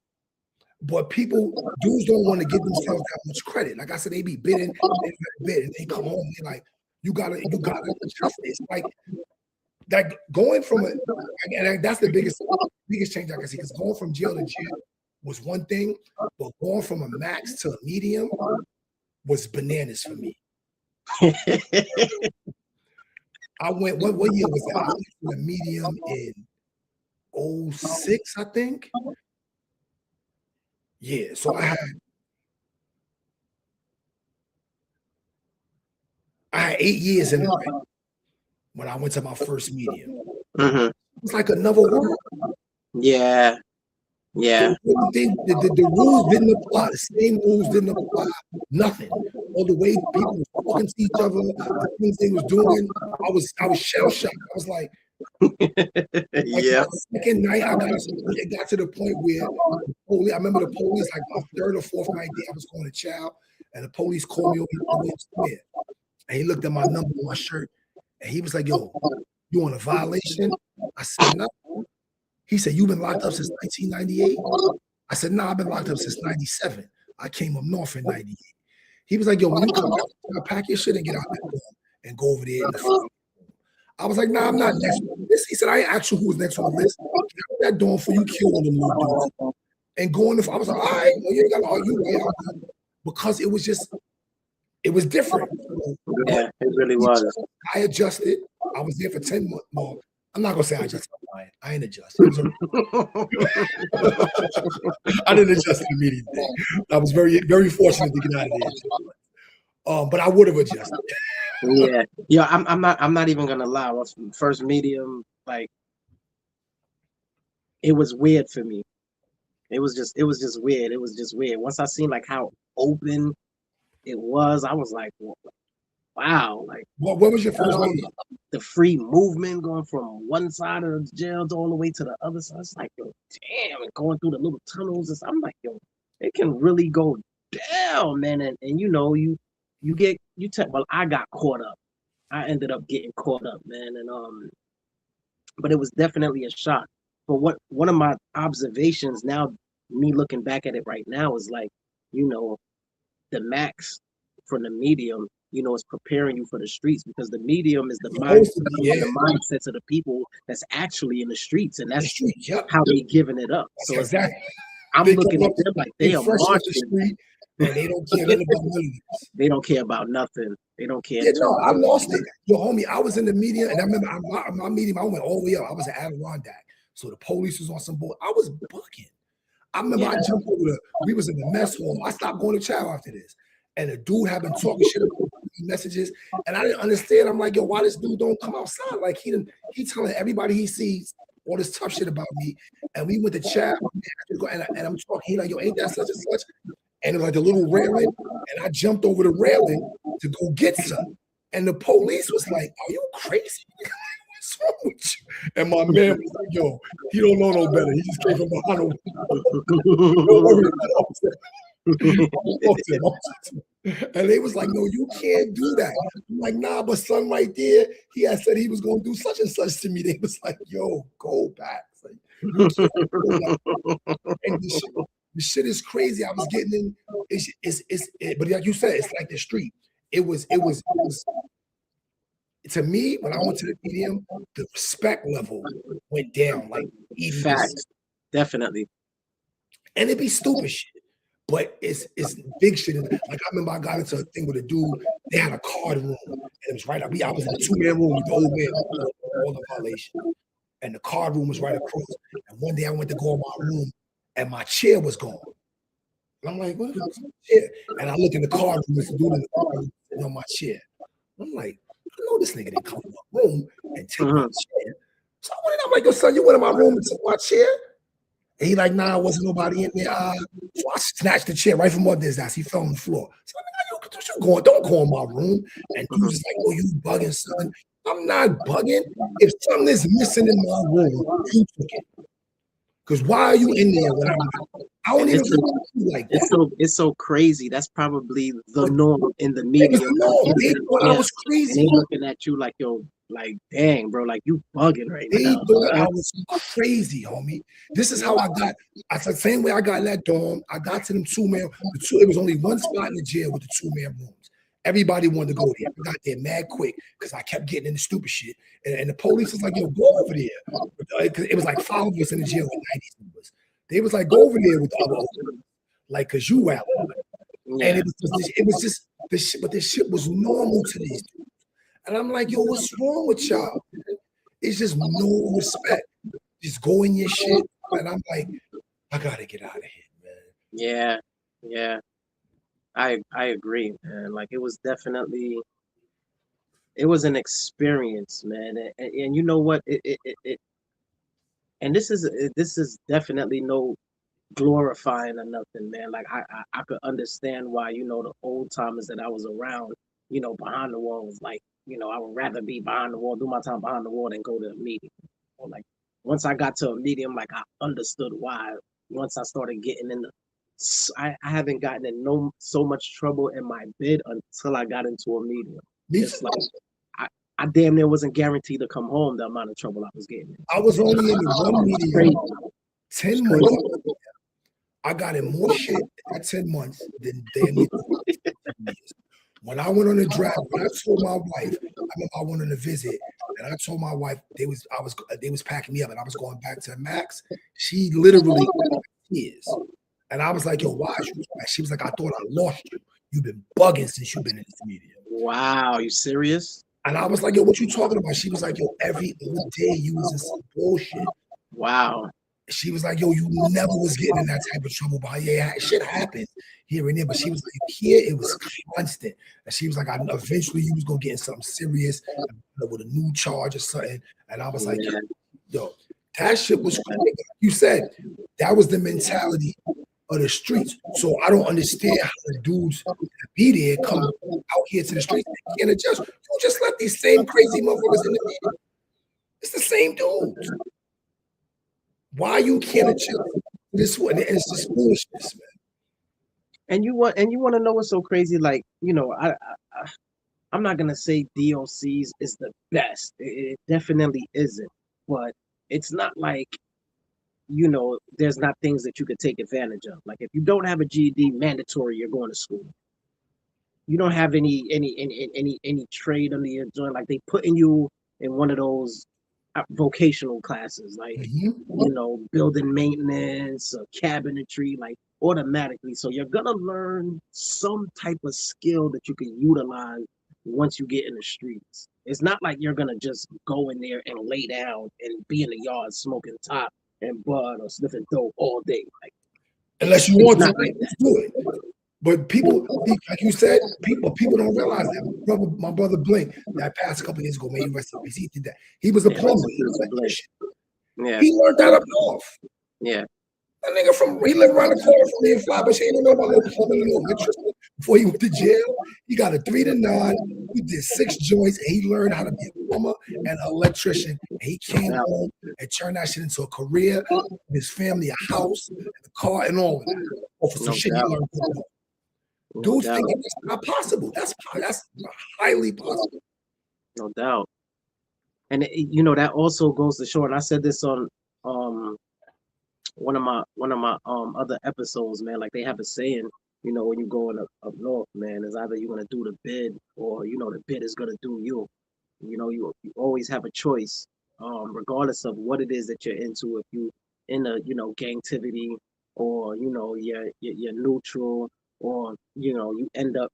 But dudes don't want to give themselves that much credit. Like I said, they be bidding, and they come home, they're like, you gotta adjust it. It's like going from that's the biggest change I can see. Because going from jail to jail was one thing, but going from a max to a medium was bananas for me. I went, what year was that? I went from a medium in 06, I think. Yeah, so I had 8 years in it when I went to my first medium. It was like another world. Yeah. The rules didn't apply. The same rules didn't apply. Nothing. All the way people were talking to each other, the things they was doing, I was shell shocked. I was like, yeah. The second night, it got to the point where I remember the police, like my third or fourth night there, I was going to chow, and the police called me over there. And he looked at my number on my shirt, and he was like, "Yo, you on a violation?" I said, "No." He said, "You've been locked up since 1998?" I said, "No, I've been locked up since 97. I came up north in 98. He was like, "Yo, when you come back, pack your shit and get out that door and go over there in the field." I was like, "Nah, I'm not next on the list." He said, "I ain't asked you who was next on the list. Get out that door before you kill one of them little dudes." And go in the, I was like, "All right, well, you ain't got to argue right out." Because it was different. Yeah, it really was. I adjusted. I was there for 10 months more. I'm not gonna say I adjusted. I ain't adjusted. I didn't adjust immediately. I was very, very fortunate to get out of there. But I would have adjusted. Yeah. I'm not even gonna lie. First medium, like, it was weird for me. It was just weird. It was just weird. Once I seen like how open it was, I was like, wow. Like, what was your first medium? The free movement going from one side of the jail all the way to the other side. It's like, yo, damn, and going through the little tunnels. I'm like, yo, it can really go down, man. And well, I got caught up. I ended up getting caught up, man. And but it was definitely a shock. But one of my observations now, me looking back at it right now, is like, the max from the medium, you know, is preparing you for the streets, because the medium is the mind, Supposed to be, yeah. the mindsets of the people that's actually in the streets, and The that's street, yep. how they giving it up. So it's like, Exactly. I'm They looking come at up, them like they they are fresh off the marching. street, and they don't care nothing about none of this. They don't care about nothing. They don't care. Yeah, no, I lost it. Yo, homie, I was in the media, and I remember my medium, I went all the way up. I was at Adirondack. So the police was on some board. I was bucking. I remember I jumped over we was in the mess hall. I stopped going to chow after this. And the dude had been talking shit about messages, and I didn't understand. I'm like, yo, why this dude don't come outside? Like he telling everybody he sees all this tough shit about me. And we went to chow, and I'm talking. He like, yo, ain't that such and such? And it was like the little railing, and I jumped over the railing to go get some. And the police was like, "Are you crazy? What's wrong with you?" And my man was like, "Yo, he don't know no better. He just came from behind And they was like, "No, you can't do that." I'm like, "Nah, but son, right there, he had said he was gonna do such and such to me." They was like, "Yo, go back." Like, you can't do that. And the shit is crazy. I was getting in. But like you said, it's like the street. It was to me when I went to the medium, the respect level went down like 80%. Facts, definitely. And it'd be stupid shit, but it's big shit. Like I remember I got into a thing with a dude. They had a card room, and it was right up. I was in a 2-man room with the old man, all the violation, and the card room was right across. And one day I went to go in my room, and my chair was gone. And I'm like, what the fuck's my chair? And I look in the card room, it's a dude in the card room sitting on my chair. I'm like, I know this nigga didn't come in my room and take my chair. So I'm like, yo, son, you went in my room and took my chair? And he like, nah, wasn't nobody in there. So I snatched the chair right from under his ass. He fell on the floor. So I'm like, yo, what you going? Don't go in my room. And he was like, oh, you bugging, son. I'm not bugging. If something is missing in my room, you took it. Because why are you in there when I don't even feel like that? It's so crazy. That's probably the norm in the media. They thought I was crazy. And they looking at you like, yo, like, dang, bro, like you bugging right now. They thought I was crazy, homie. This is how I got. It's the same way I got in that dorm. I got to them 2-man. It was only one spot in the jail with the 2-man rooms. Everybody wanted to go there. I got there mad quick because I kept getting into stupid shit. And the police was like, yo, go over there. Because it was like 5 of us in the jail with 90 members. They was like, go over there with the other ones. Like, because you out. Yeah. And it was just this shit, but this shit was normal to these dudes. And I'm like, yo, what's wrong with y'all? It's just no respect. Just go in your shit. And I'm like, I gotta get out of here, man. Yeah. I agree, man. Like it was an experience, man. And you know what? And this is definitely no glorifying or nothing, man. Like I could understand why, you know, the old timers that I was around, you know, behind the wall was like, you know, I would rather be behind the wall, do my time behind the wall than go to a meeting. Or like once I got to a medium, like I understood why. Once I started getting in I haven't gotten in so much trouble in my bid until I got into a medium. It's like I damn near wasn't guaranteed to come home the amount of trouble I was getting in. I was only in the one medium 10 months. I got in more shit at 10 months than damn near years. When I went on a drive, when I told my wife, I remember I went on a visit, and I told my wife they was packing me up, and I was going back to Max. She literally tears. And I was like, yo, why? She was like, I thought I lost you. You've been bugging since you've been in this medium. Wow, you serious? And I was like, yo, what you talking about? She was like, yo, every other day you was in some bullshit. Wow. She was like, yo, you never was getting in that type of trouble. But yeah, shit happens here and there. But she was like, here it was constant. And she was like, eventually you was going to get in something serious with a new charge or something. And I was like, yo, that shit was crazy. You said that was the mentality of the streets. So I don't understand how the dudes that be there come out here to the streets and can't adjust. You just let these same crazy motherfuckers in the media. It's the same dudes. Why you can't adjust this one? It's just foolishness, man. And you want to know what's so crazy? Like, you know, I'm not gonna say DOCs is the best. It definitely isn't. But it's not like, you know, there's not things that you could take advantage of. Like if you don't have a GED, mandatory, you're going to school. you don't have any trade under your joint. Like they putting you in one of those vocational classes, like Mhm. building maintenance, cabinetry, like automatically. So you're gonna learn some type of skill that you can utilize once you get in the streets. It's not like you're gonna just go in there and lay down and be in the yard smoking top and bud or sniffing dope all day. Like Unless you it's want to, not like that. do it. But people, like you said, people don't realize that. My brother Blink, that passed a couple years ago, may he rest in peace. He did that. He was a Yeah, plumber. rest in He was peace an to Blake. electrician. Yeah, He learned that up north. yeah. That nigga he lived around the corner from me in Flatbush. He didn't know about no plumbing and no electricity. Before he went to jail, he got a 3 to 9. He did 6 joints and he learned how to be a plumber and an electrician. And he No came doubt. home and turned that shit into a career, his family a house, and a car, and all of that. Or for some No shit he doubt. learned. No Dudes doubt. think that's not possible. That's highly possible. No doubt. And that also goes to show. And I said this on um one of my other episodes, man. Like they have a saying, when you going up north, man, is either you're gonna do the bid or the bid is gonna do you. You always have a choice, regardless of what it is that you're into. If you in a gangtivity, or you're neutral, or you end up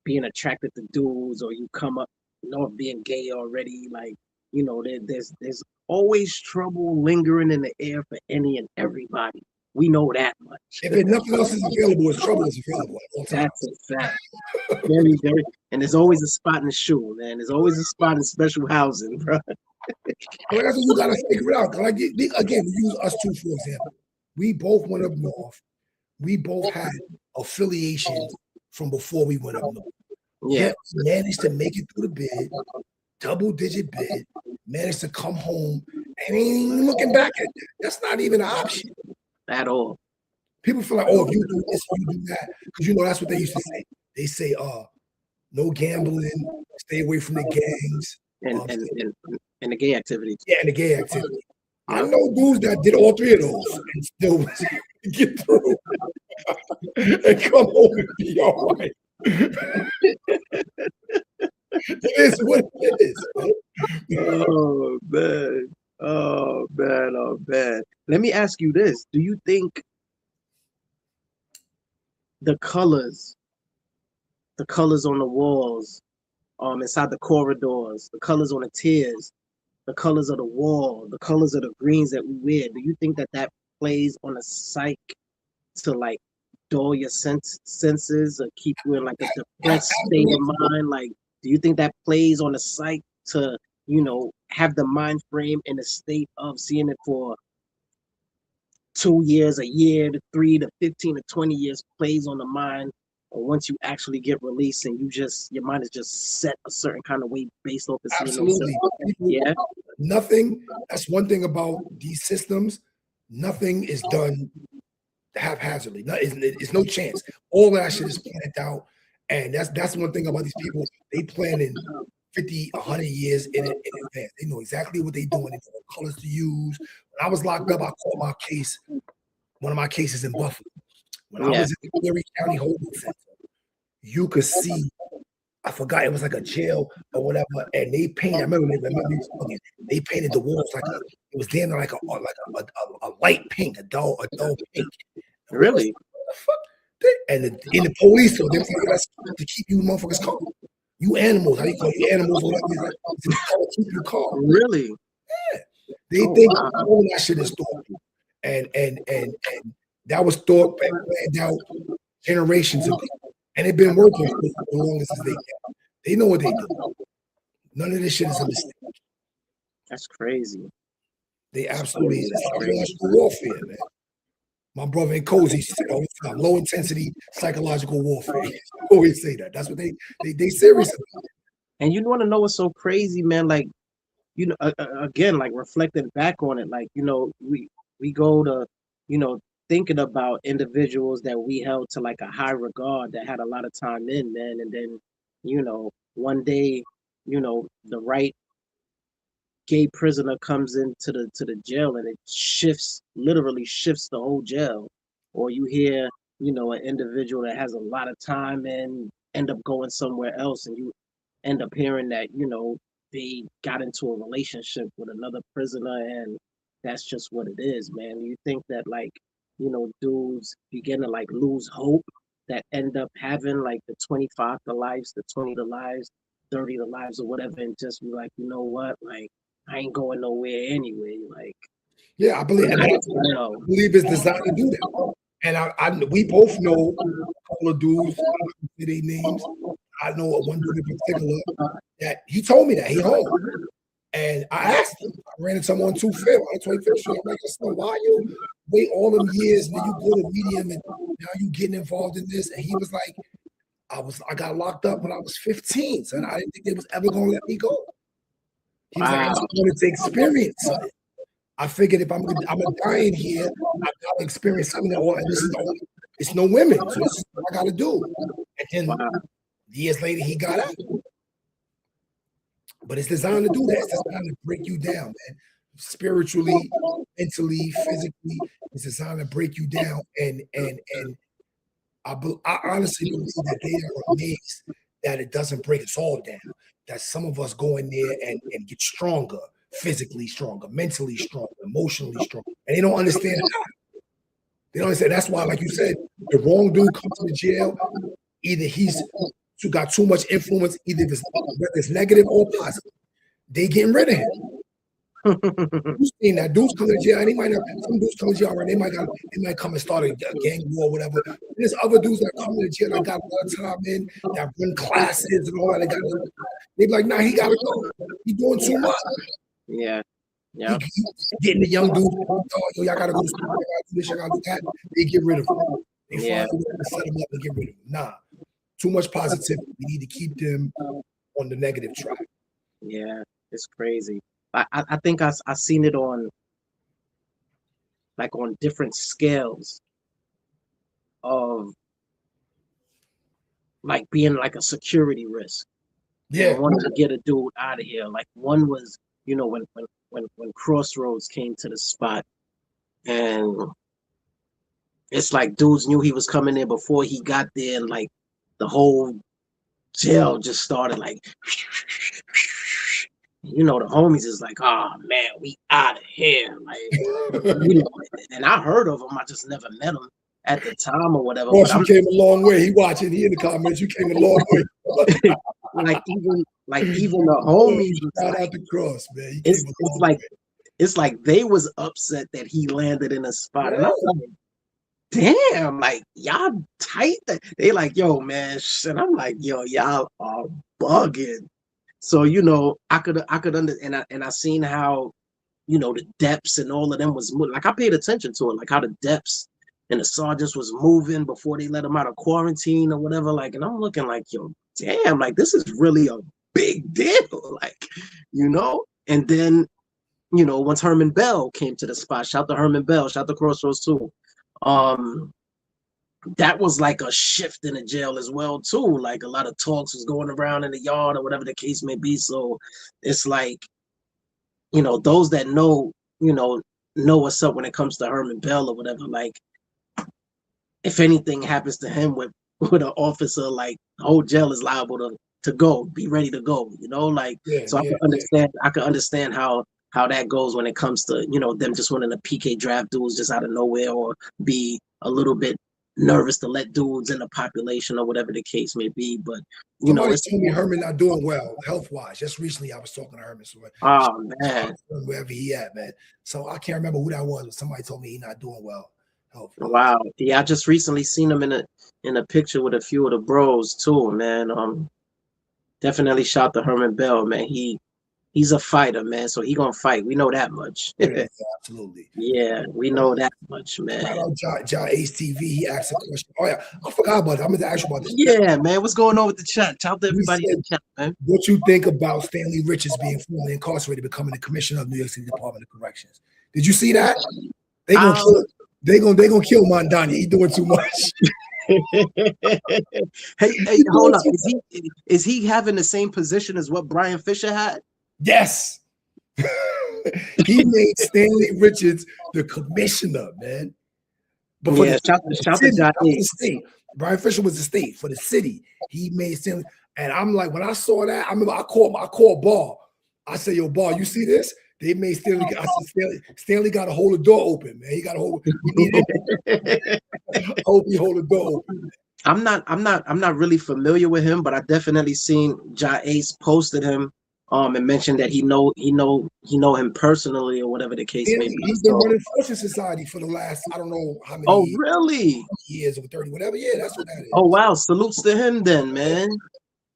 being attracted to dudes, or you come up north being gay already. Like there's always trouble lingering in the air for any and everybody. We know that much. If nothing else is available, it's trouble is available at all times. That's a fact. Very, very. And there's always a spot in the shoe, man. There's always a spot in special housing, bro. But that's what you gotta figure it out. Like again, we use us two for example. We both went up north. We both had affiliations from before we went up north. Yeah, Yet we managed to make it through the bid, double-digit bid, managed to come home, and ain't even looking back at that. That's not even an option. at all. People feel like, oh, if you do this, you do that, because that's what they used to say. They say, no gambling, stay away from the gangs, And um, and and, and the gay activities. yeah, and the gay activity. I Yep. know dudes that did all 3 of those and still get through and come home and be all right. It is what it is, man. Oh man. Oh man. Oh man. Let me ask you this. Do you think the colors, on the walls, inside the corridors, the colors on the tiers, the colors of the wall, the colors of the greens that we wear, do you think that plays on the psyche to like dull your senses or keep you in like a depressed state of mind? Like, do you think that plays on the psyche to, have the mind frame in a state of seeing it for 2 years, a year, to 3 to 15 to 20 years plays on the mind? Or once you actually get released and your mind is just set a certain kind of way based off of seeing Absolutely. People, yeah. Nothing. That's one thing about these systems. Nothing is done haphazardly. It's no chance. All that shit is planned out, and that's one thing about these people. They plan in 50, 100 years in advance. They know exactly what they're doing. They know what colors to use. When I was locked up, I caught my case. One of my cases in Buffalo. When I was in the Erie County Holding Center, you could see. I forgot it was like a jail or whatever, and they painted. I remember they painted the walls like it was damn like a light pink, a dull pink. Really? What the fuck? And in the police, so they was like, that's to keep you motherfuckers calm. You animals, how you call you animals? Whatever it's to keep you calm. Really? Yeah. They think all that shit is thought, and that was thought planned out generations ago, and they've been working for the longest as they can. They know what they do. None of this shit is a mistake. That's crazy. They absolutely is. Psychological warfare, man. My brother in Cozy said all the time, low intensity psychological warfare. Always say that. That's what they serious about. And you want to know what's so crazy, man? Like, again, like reflecting back on it, like, we go to, thinking about individuals that we held to like a high regard that had a lot of time in, man. And then, one day, the right gay prisoner comes into the jail and it literally shifts the whole jail. Or you hear, an individual that has a lot of time in end up going somewhere else, and you end up hearing that, you know, they got into a relationship with another prisoner, and that's just what it is, man. You think that, like, you know, dudes begin to like lose hope, that end up having like the 25 to lives, the 20 to lives, 30 to lives, or whatever, and just be like, you know what, like, I ain't going nowhere anyway. Like, Yeah, I believe, and you I know, believe it's designed to do that. And we both know a couple of dudes, I don't say their names. I know one dude in particular that he told me that he home. And I asked him, I ran into him on 2 on 25th Street. I'm like, son, why you wait all them years and then you go to Medium and now you getting involved in this? And he was like, I got locked up when I was 15, so I didn't think they was ever gonna let me go. He was like, I just wanted to experience it. I figured if I'm dying here, I gotta experience something that, and this is it's no women, so this is what I gotta do. And then years later, he got out. But it's designed to do that. It's designed to break you down, man. Spiritually, mentally, physically, it's designed to break you down. And I honestly believe that they are amazed that it doesn't break us all down. That some of us go in there and get stronger, physically stronger, mentally stronger, emotionally stronger. And they don't understand how. They don't understand. That's why, like you said, the wrong dude comes to jail. Either he's got too much influence, whether it's negative or positive. They getting rid of him. You seen that dudes come to jail, and some dudes come to jail, right? They might come and start a gang war or whatever. And there's other dudes that come to jail that got a lot of time in, that run classes and all that. They be like, nah, he gotta go. He doing too much. Yeah. He getting the young dudes, oh, yo, y'all gotta go to school, y'all gotta do this, y'all gotta do that. They get rid of him. They find a way to set them up and get rid of him. Nah. Too much positivity. We need to keep them on the negative track. Yeah, it's crazy. I think I seen it on different scales of like being like a security risk. Yeah. And wanting to get a dude out of here. Like one was, you know, when Crossroads came to the spot, and it's like dudes knew he was coming there before he got there, and like the whole jail just started like, you know, the homies is like, oh man, we out of here. Like, you know, and I heard of him, I just never met him at the time or whatever. But you came a long way. He watching, he in the comments, you came a long way. like even the homies shout out to Cross, man. It's like they was upset that he landed in a spot. And I'm like, damn, like y'all tight. They like, yo, man, and I'm like, yo, y'all are bugging. So, you know, I could understand, and I seen how, you know, the depths and all of them was moving. Like I paid attention to it, like how the depths and the sergeants was moving before they let him out of quarantine or whatever. Like, and I'm looking like, yo, damn, like this is really a big deal, like, you know. And then, you know, once Herman Bell came to the spot, shout to Herman Bell, shout to Crossroads too. That was like a shift in the jail as well too. Like a lot of talks was going around in the yard or whatever the case may be. So it's like, you know, those that know what's up when it comes to Herman Bell or whatever. Like, if anything happens to him with an officer, like the whole jail is liable to go, be ready to go. You know, like I can understand. I can understand how that goes when it comes to, you know, them just wanting to PK draft dudes just out of nowhere, or be a little bit nervous to let dudes in the population or whatever the case may be. But you know, somebody told me Herman not doing well health wise. Just recently, I was talking to Herman. So man, wherever he at, man. So I can't remember who that was, but somebody told me he not doing well health-wise. Wow. Yeah, I just recently seen him in a picture with a few of the bros too, man. Definitely shout to Herman Bell, man. He's a fighter, man. So he gonna fight. We know that much. Yeah, absolutely. Yeah, we know that much, man. Shout out John Ace TV. He asked a question. Oh yeah, I forgot about it. I'm gonna ask you about this. Yeah, man. What's going on with the chat? Shout out to everybody in the chat, man. What you think about Stanley Richards being formally incarcerated, becoming the commissioner of New York City Department of Corrections? Did you see that? They gonna kill. They gonna kill Mondani. He doing too much. hey, hold up. Is he having the same position as what Brian Fisher had? Yes. He made Stanley Richards the commissioner, man. But for the shout to city, John not for the Ace. state. Brian Fisher was the state. For the city, he made Stanley. And I'm like, when I saw that, I remember I called Ball. I said, yo, Ball, you see this? They made Stanley. I said, Stanley got to hold the door open, man. He got to hold. We need it. Hope he hold the door open. I'm not really familiar with him, but I definitely seen Ja Ace posted him and mentioned that he know him personally or whatever the case may be. He's been running Fortune Society for the last, I don't know how many really? years, or 30, whatever. Yeah, that's what that is. Oh wow, salutes to him then, man.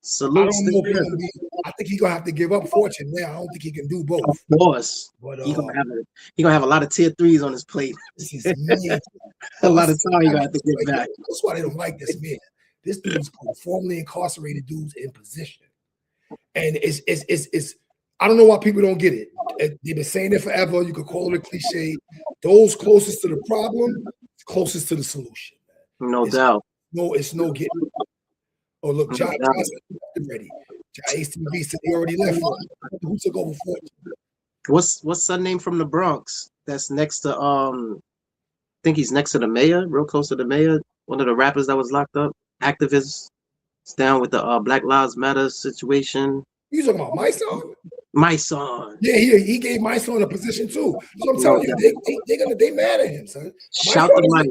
Salutes I don't know to him. I think he's gonna have to give up Fortune now. I don't think he can do both. Of course. But he gonna have a lot of tier 3s on his plate. This is major. A lot of time he gonna have to get back. That's why they don't like this man. This dude's formerly incarcerated dudes in position. And it's I don't know why people don't get it. They've been saying it forever. You could call it a cliche. Those closest to the problem, closest to the solution. No doubt. It's no getting. Oh, look, John ready. John Ace TV said he already left. Who took over Fortune? What's that name from the Bronx? That's next to I think he's next to the mayor, real close to the mayor. One of the rappers that was locked up, activists. It's down with the Black Lives Matter situation. You talking about my son? My son. Yeah, he gave my son a position too. So I'm telling you, they mad at him, son. Shout to Mike.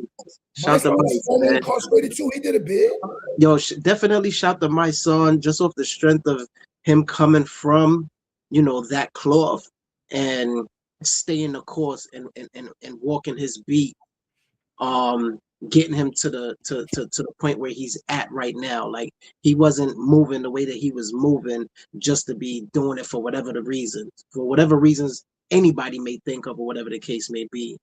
Shout to Mike. Incarcerated too. He did a bid. Yo, definitely shout to my son, just off the strength of him coming from, that cloth and staying the course and walking his beat. Getting him to the point where he's at right now. Like, he wasn't moving the way that he was moving just to be doing it for whatever reasons anybody may think of, or whatever the case may be.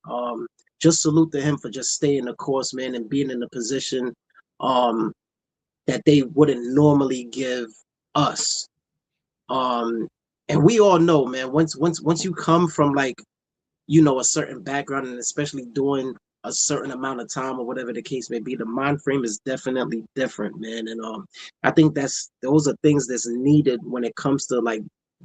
Just salute to him for just staying the course, man, and being in the position that they wouldn't normally give us. And we all know, man, once you come from, like, a certain background, and especially doing a certain amount of time or whatever the case may be, the mind frame is definitely different, man. And I think those are things that's needed when it comes to, like,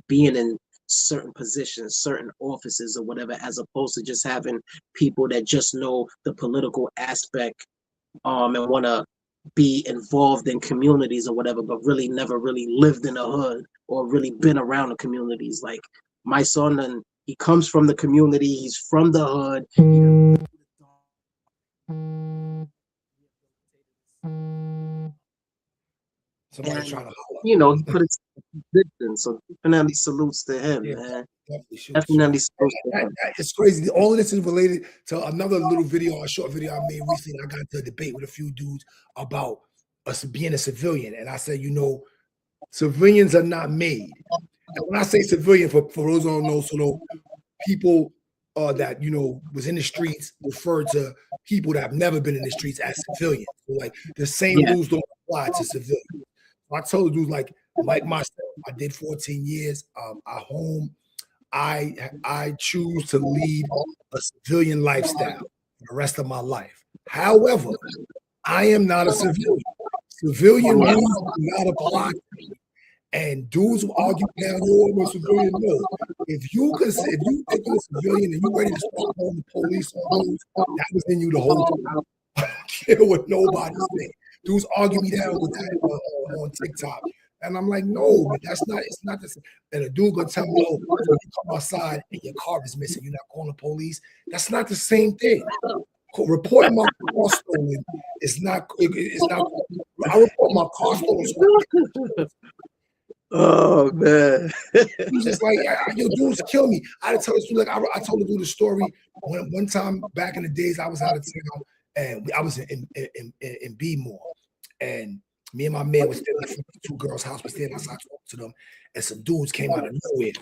being in certain positions, certain offices or whatever, as opposed to just having people that just know the political aspect and want to be involved in communities or whatever, but really never really lived in a hood or really been around the communities. Like, my son, and he comes from the community, he's from the hood. Somebody trying to holler. He put it in, so definitely salutes to him, man. Definitely salutes to him. It's crazy. All of this is related to another little video, a short video I made recently. I got into a debate with a few dudes about us being a civilian. And I said, civilians are not made. And when I say civilian, for those who don't know, so people that was in the streets refer to people that have never been in the streets as civilians. So, like, the same rules don't apply to civilians. So I told dudes, like myself, I did 14 years. I choose to lead a civilian lifestyle for the rest of my life. However, I am not a civilian. Civilian rules do not apply to me. And dudes will argue down, I'm a civilian. No. If you think you're a civilian and you're ready to start calling the police on dudes, that was in you the whole time. I don't care what nobody's saying. Dudes argue me down with that on TikTok. And I'm like, no, man, it's not the same. And a dude gonna tell me, you come outside and your car is missing, you're not calling the police. That's not the same thing. Reporting my car stolen is not. I report my car stolen. Oh man, he's just like, yo, dudes kill me. I tell this, like, I told the dude a story one time back in the days I was out of town, and I was in B-More, and me and my man was standing in two girls' house. We standing outside talking to them, and some dudes came out of nowhere,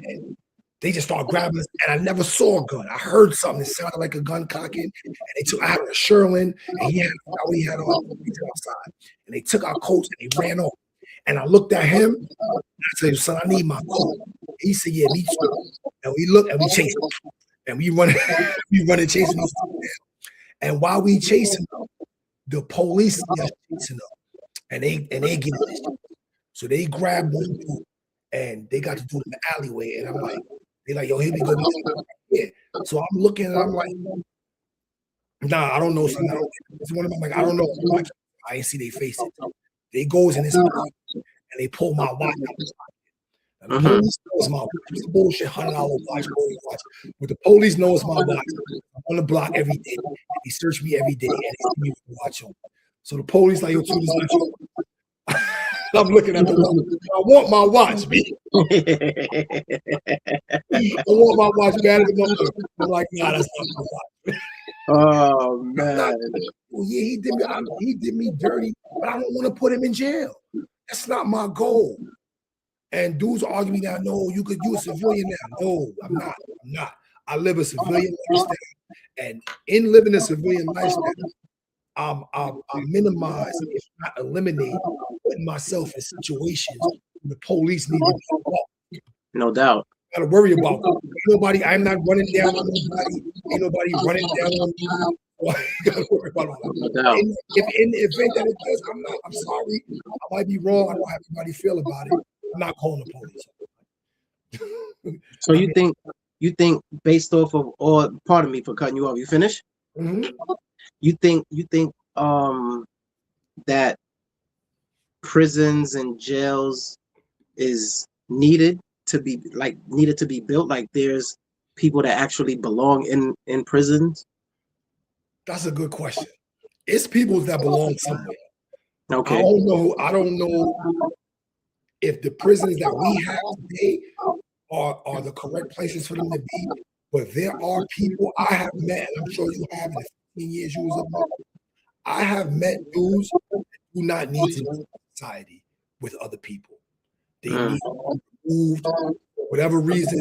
and they just started grabbing us. And I never saw a gun. I heard something that sounded like a gun cocking, and they took. I had a Sherlin, and he had on outside, and they took our coats and they ran off. And I looked at him, and I said, son, I need my coat. He said, yeah, me too. And we looked and we chased him. And we running chasing him. And while we chasing him, the police is chasing him. And they get it. So they grabbed one dude and they got to do it in the alleyway. And I'm like, they're like, yo, here we go. Yeah. So I'm looking and I'm like, Nah, I don't know. Son. It's one of them. Like I don't know. I ain't see their faces. They goes in this and they pull my watch out. And the police knows my watch. It's a bullshit $100 watch, gold watch. But the police knows my watch. I'm on the block every day. And they search me every day and they see me with the watch on. So the police like, yo, this watch on. I'm looking at the watch. I want my watch, B. I want my watch bad as a motherfucker. I'm like, nah, that's not my watch. Oh man. Well, yeah, he did me dirty, but I don't want to put him in jail. That's not my goal. And dudes argue me now, no, you a civilian now. No, I'm not. I live a civilian lifestyle. And in living a civilian lifestyle, I minimize, if not eliminate, putting myself in situations where the police need to be involved. No doubt. Gotta worry about that. Ain't nobody, I'm not running down on nobody. Ain't nobody running down on me. Well, you gotta worry about all that. No doubt. If in the event that it does, I'm sorry. I might be wrong. I know how everybody feel about it. I'm not calling the police. So you think based off of, or pardon me for cutting you off, you finished? Mm-hmm. You think that prisons and jails is needed to be built, like there's people that actually belong in prisons? That's a good question. It's people that belong somewhere. Okay. I don't know if the prisons that we have today are the correct places for them to be, but there are people I have met, and I'm sure you have in the 15 years you was up there. I have met dudes that do not need to be in society with other people. They need to be removed for whatever reason.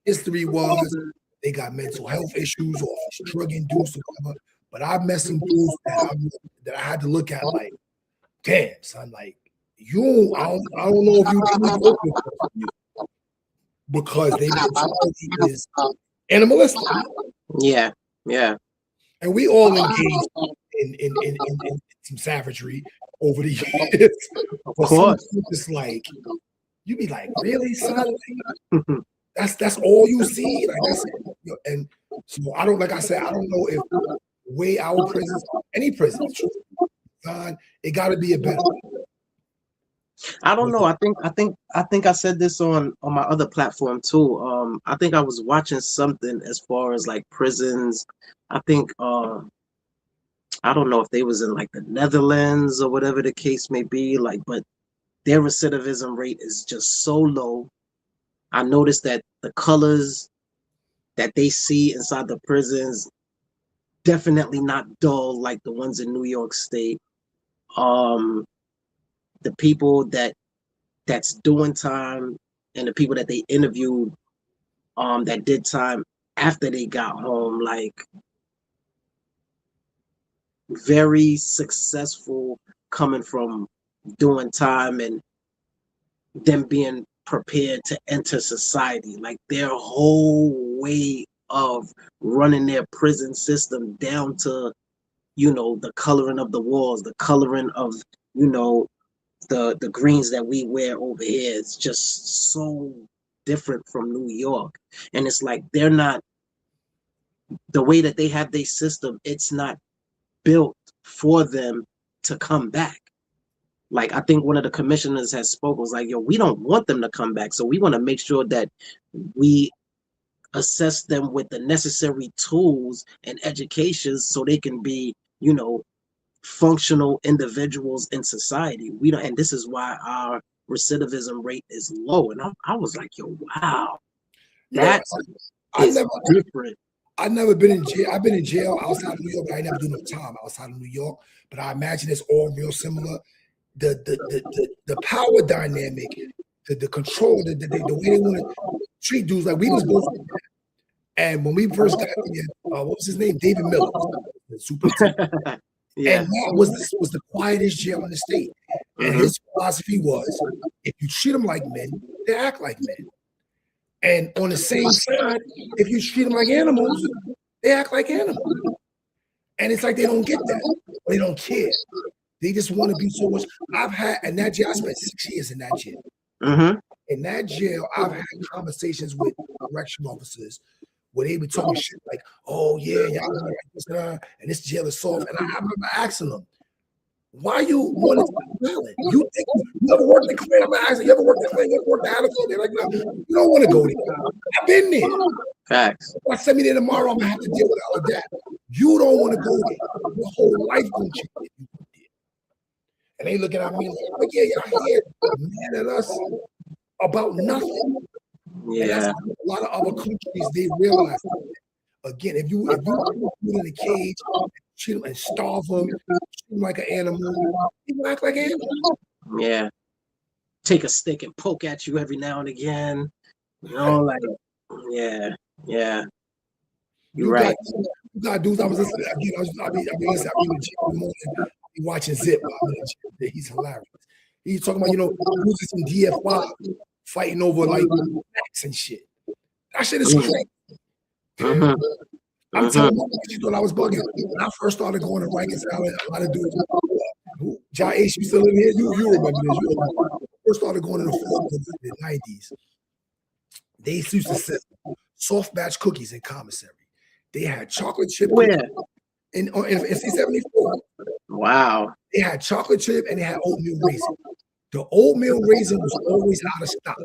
History was they got mental health issues or drug induced or whatever. But I've met some dudes that I had to look at like, damn, son, like I don't know if you really open for you because they mentality is animalistic. Yeah. And we all engaged in some savagery over the years. Of course. It's like you be like, really, son? That's all you see. Like that's and so I don't, like I said, I don't know if the way our prisons, any prison, it got to be a better way. I don't know. I think I said this on my other platform too. I think I was watching something as far as like prisons. I think I don't know if they was in like the Netherlands or whatever the case may be, like, but their recidivism rate is just so low. I noticed that the colors that they see inside the prisons definitely not dull like the ones in New York State. The people that's doing time and the people that they interviewed that did time after they got home, like very successful coming from doing time and them being prepared to enter society. Like their whole way of running their prison system down to, the coloring of the walls, the coloring of, the greens that we wear over here. It's just so different from New York. And it's like they're not, the way that they have their system, it's not built for them to come back. Like I think one of the commissioners has spoke, was like, yo, we don't want them to come back. So we want to make sure that we assess them with the necessary tools and education so they can be, functional individuals in society. We don't, and this is why our recidivism rate is low. And I was like, yo, wow, that is different. I've never been in jail. I've been in jail outside of New York, but I never do no time outside of New York. But I imagine it's all real similar. The power dynamic, the control, the way they want to treat dudes, like we was both. And when we first got here, what was his name? David Miller, the superintendent. Yeah. And that was the quietest jail in the state. And his philosophy was, if you treat them like men, they act like men. And on the same side, if you treat them like animals, they act like animals. And it's like they don't get that. They don't care. They just want to be so much. In that jail, I spent 6 years in that jail. In that jail, I've had conversations with correction officers where they be talking shit like, "Oh yeah, y'all like this and this jail is soft." And I remember asking them, "Why you want to stop violent? You think you ever worked in Clean? I'm asking you ever worked in Clean? You ever worked in Adams? They're like, no, you don't want to go there. I've been there. Facts. If I send me there tomorrow, I'm gonna have to deal with all of that. You don't want to go there. Your whole life gonna change if you go there." And they looking at me like, "Yeah, y'all here mad at us about nothing." Yeah. And that's a lot of other countries, they realize that. Again, if you put them in a cage, treat them and starve them, treat them like an animal, people act like animals. Yeah. Take a stick and poke at you every now and again. You know, like, yeah. You're right. You got dudes. I was listening again. I be in the gym in the morning. I be watching Zip. He's hilarious. He's talking about, dudes in DFY fighting over like snacks and shit. That shit is crazy. I'm telling you, she thought I was bugging. When I first started going to Rikers Island, a lot of dudes, John H, you still in here? You remember this. You remember. First started going to the 40s in the 90s. They used to sell soft batch cookies in commissary. They had chocolate chip in C-74. Wow. They had chocolate chip and they had oatmeal raisin. The oatmeal raisin was always out of stock.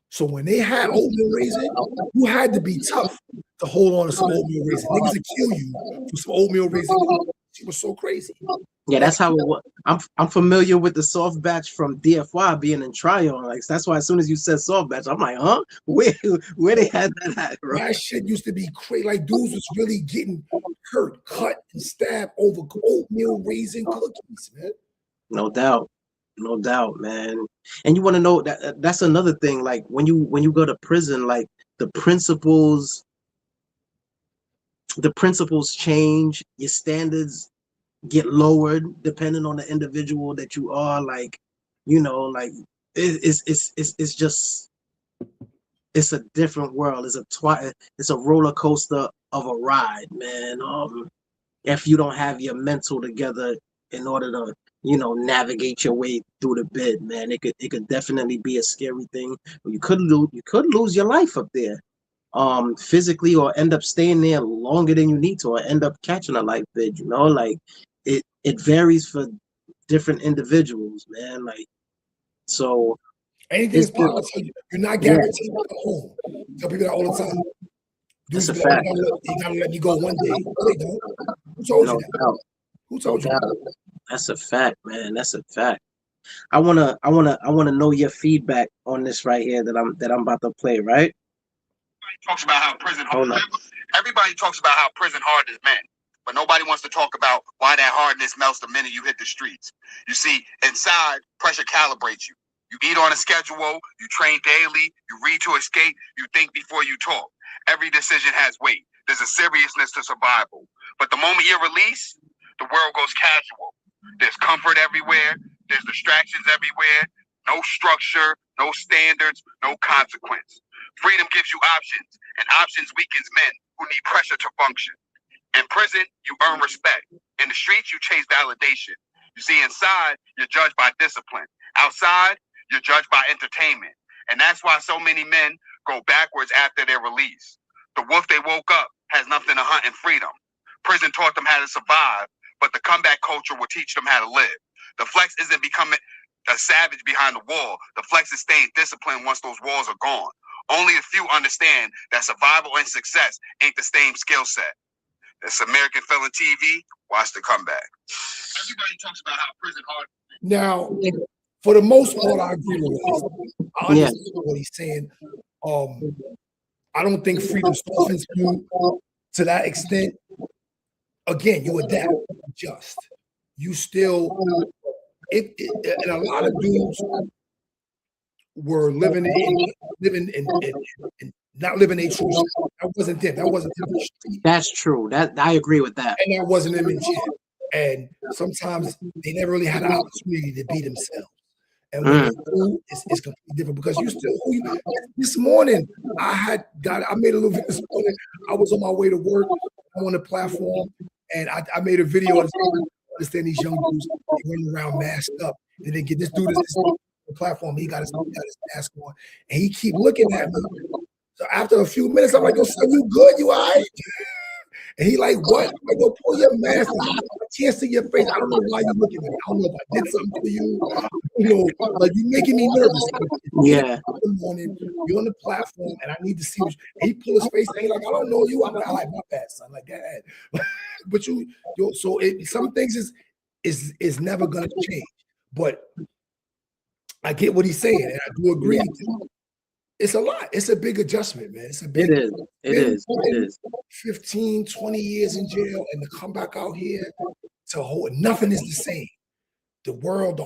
So when they had oatmeal raisin, you had to be tough to hold on to some oatmeal raisin. Niggas would kill you for some oatmeal raisin. She was so crazy. Yeah, that's how it was. I'm familiar with the soft batch from DFY being in Tryon. Like, that's why as soon as you said soft batch, I'm like, huh? Where they had that at, bro? That shit used to be crazy. Like, dudes was really getting hurt, cut, and stabbed over oatmeal raisin cookies, man. No doubt, man. And you want to know that's another thing. Like when you go to prison, like the principles change. Your standards get lowered depending on the individual that you are. Like, like it's just it's a different world. It's a roller coaster of a ride, man. If you don't have your mental together in order to navigate your way through the bid, man, it could definitely be a scary thing. You could lose your life up there, physically, or end up staying there longer than you need to, or end up catching a life bid. Like it varies for different individuals, man. Like, so anything is possible. You're not guaranteed to go home. Tell people that all the time. That's a fact. You gotta let me go one day. No, they don't. Who told you that? Who told you that? That's a fact, man. That's a fact. I wanna know your feedback on this right here that I'm about to play, right? Everybody talks about how prison hard is meant, but nobody wants to talk about why that hardness melts the minute you hit the streets. You see, inside, pressure calibrates you. You eat on a schedule, you train daily, you read to escape, you think before you talk. Every decision has weight. There's a seriousness to survival. But the moment you're released, the world goes casual. There's comfort everywhere. There's distractions everywhere. No structure, no standards, no consequence. Freedom gives you options, and options weakens men who need pressure to function. In prison, you earn respect. In the streets, you chase validation. You see, inside, you're judged by discipline. Outside, you're judged by entertainment. And that's why so many men go backwards after their release. The wolf they woke up has nothing to hunt in freedom. Prison taught them how to survive, but the comeback culture will teach them how to live. The flex isn't becoming a savage behind the wall. The flex is staying disciplined once those walls are gone. Only a few understand that survival and success ain't the same skill set. It's American Felon TV. Watch the comeback. Everybody talks about how prison hard. Now, for the most part, I agree with this. I understand what he's saying. I don't think freedom softens you to that extent. Again, you adapt, adjust. You still, and a lot of dudes were living in not living a true. That wasn't them. That wasn't them. That's true. That I agree with that. And that wasn't them in jail. And sometimes they never really had an opportunity to be themselves. And when they do, it's completely different because you still who you. This morning, I made a little video this morning. I was on my way to work on the platform, and I made a video. I understand these young dudes they running around masked up, and they get this dude is the platform. He got his mask on, and he keep looking at me. So after a few minutes, I'm like, yo, son, you good? You all right? And he like, what? I'm like, yo, pull your mask down. I can't see your face. I don't know why you're looking at me. I don't know if I did something to you. You know, like you're making me nervous. Yeah. In the morning, you're on the platform, and I need to see what he pull his face. And he like, I don't know you. I'm like, my bad, son. Like that. But so some things is never gonna change. But I get what he's saying, and I do agree. It's a lot. It's a big adjustment, man. It's a big. It is. 15, 20 years in jail, and to come back out here to hold nothing is the same. The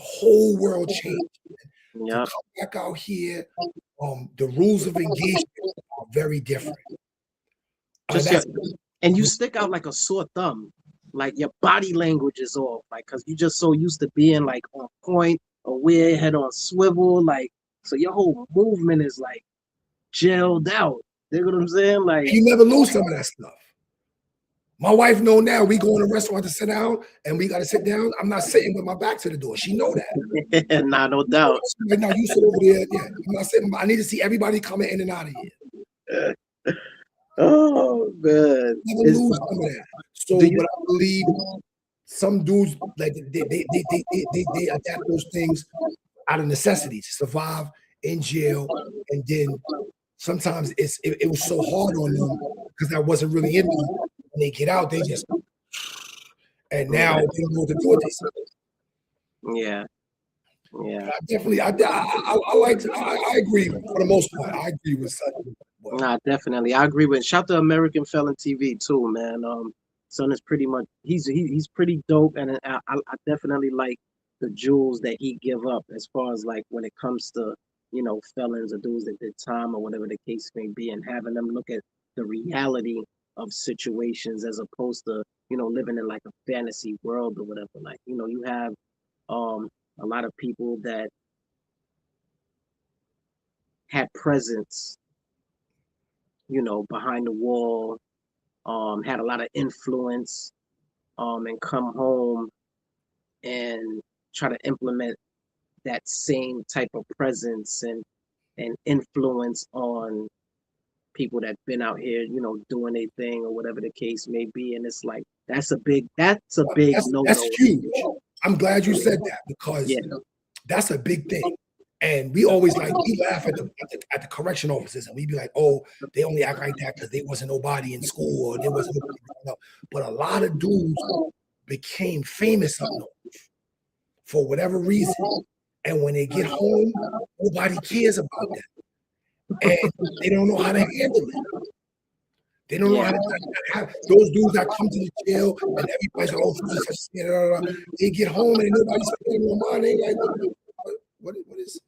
whole world changed. Yeah. To come back out here, the rules of engagement are very different. And you stick out like a sore thumb. Like your body language is off, like because you're just so used to being like on point, aware, head on swivel, like so your whole movement is like gelled out. You know what I'm saying? Like you never lose some of that stuff. My wife know now. We go in a restaurant to sit down, and we got to sit down. I'm not sitting with my back to the door. She know that. Nah, no doubt. Right now, you sit over there. Yeah, I'm not sitting. I need to see everybody coming in and out of here. Oh man, never lose some of that. So, but I believe some dudes like they adapt those things out of necessity to survive in jail, and then sometimes it was so hard on them because that wasn't really in them. When they get out, they just and now they don't know what to do with themselves. Yeah. I agree for the most part. I agree with Son. Nah, definitely. I agree with. Shout to American Felon TV too, man. Son is pretty much he's pretty dope, and I definitely like the jewels that he give up as far as like when it comes to felons or dudes that did time or whatever the case may be, and having them look at the reality of situations as opposed to living in like a fantasy world or whatever. Like you have a lot of people that had presence behind the wall, had a lot of influence, and come home and try to implement that same type of presence and influence on people that been out here, doing their thing or whatever the case may be. And it's like that's a big no-no. That's huge. I'm glad you said that because that's a big thing. And we always we laugh at the correction officers, and we be like, oh, they only act like that because they wasn't nobody in school or there wasn't nobody. But a lot of dudes became famous up north for whatever reason. And when they get home, nobody cares about that. And they don't know how to handle it. They don't know how to have those dudes that come to the jail and everybody's like, oh, they get home and nobody's paying no mind. They like, what is?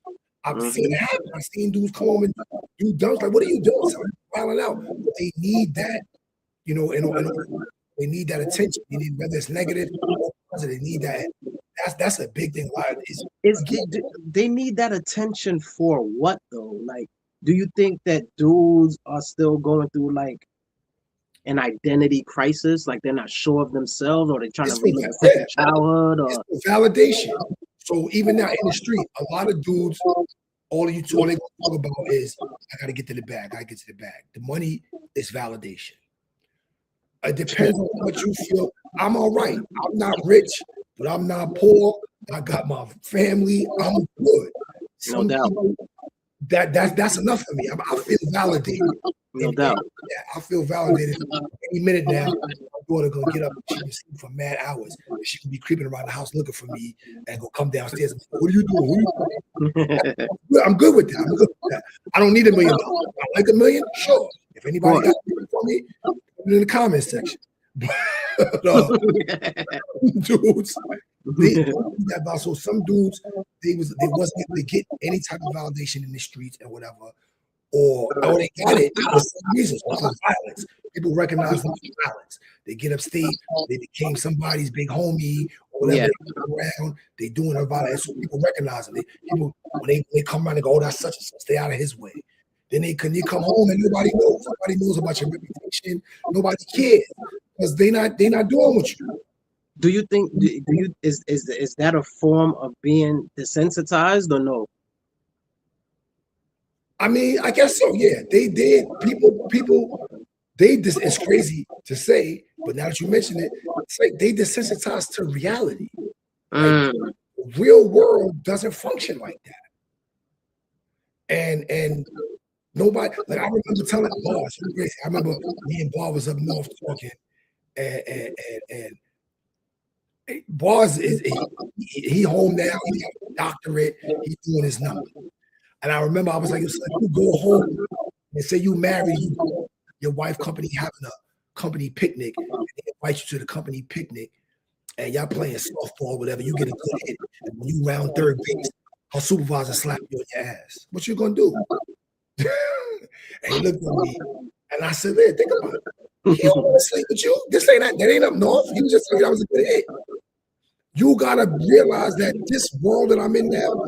I've seen it happen. I've seen dudes come home and do dunks. Like, what are you doing? Something wilding out. But they need that, they need that attention. They need, whether it's negative or positive, they need that. That's a big thing. They need that attention for what though? Like, do you think that dudes are still going through like an identity crisis? Like they're not sure of themselves, or they're trying to relive a second childhood, or it's validation. So even now in the street, a lot of dudes, all they talk about is, I got to get to the bag. The money is validation. It depends on what you feel. I'm all right. I'm not rich, but I'm not poor. I got my family. I'm good. No doubt. That's enough for me. I feel validated. No doubt. I feel validated. Any minute now, my daughter gonna get up. She can sleep for mad hours. She can be creeping around the house looking for me and go come downstairs and say, "What are you doing? I'm good with that. I don't need $1 million. I like $1 million. Sure. If anybody got it for me, put it in the comment section. Dudes, so some dudes they wasn't able to get any type of validation in the streets and whatever, or they got it for some reasons, violence. People recognize them for violence. They get upstate, they became somebody's big homie or whatever. They come around, they doing a violence. So people recognize them. People when they come around and go, oh, that's such and such, stay out of his way. Then you come home and nobody knows. Nobody knows about your reputation. Nobody cares because they not doing what you do. Do you think is that a form of being desensitized or no? I mean, I guess so. Yeah, they did. People, they just. It's crazy to say, but now that you mention it, it's like they desensitized to reality. Like real world doesn't function like that. And nobody. Like I remember telling Boss. I remember me and Boss was up north talking, and Boss is he home now. He got a doctorate. He's doing his number. And I remember I was like, you go home and say you married, your wife company having a company picnic, and they invite you to the company picnic, and y'all playing softball, whatever. You get a good hit, and when you round third base, her supervisor slap you on your ass. What you gonna do? And he looked at me, and I said, "Man, think about it. He don't want to sleep with you. This ain't that ain't up north. He was just saying that was a good hit. You gotta realize that this world that I'm in now,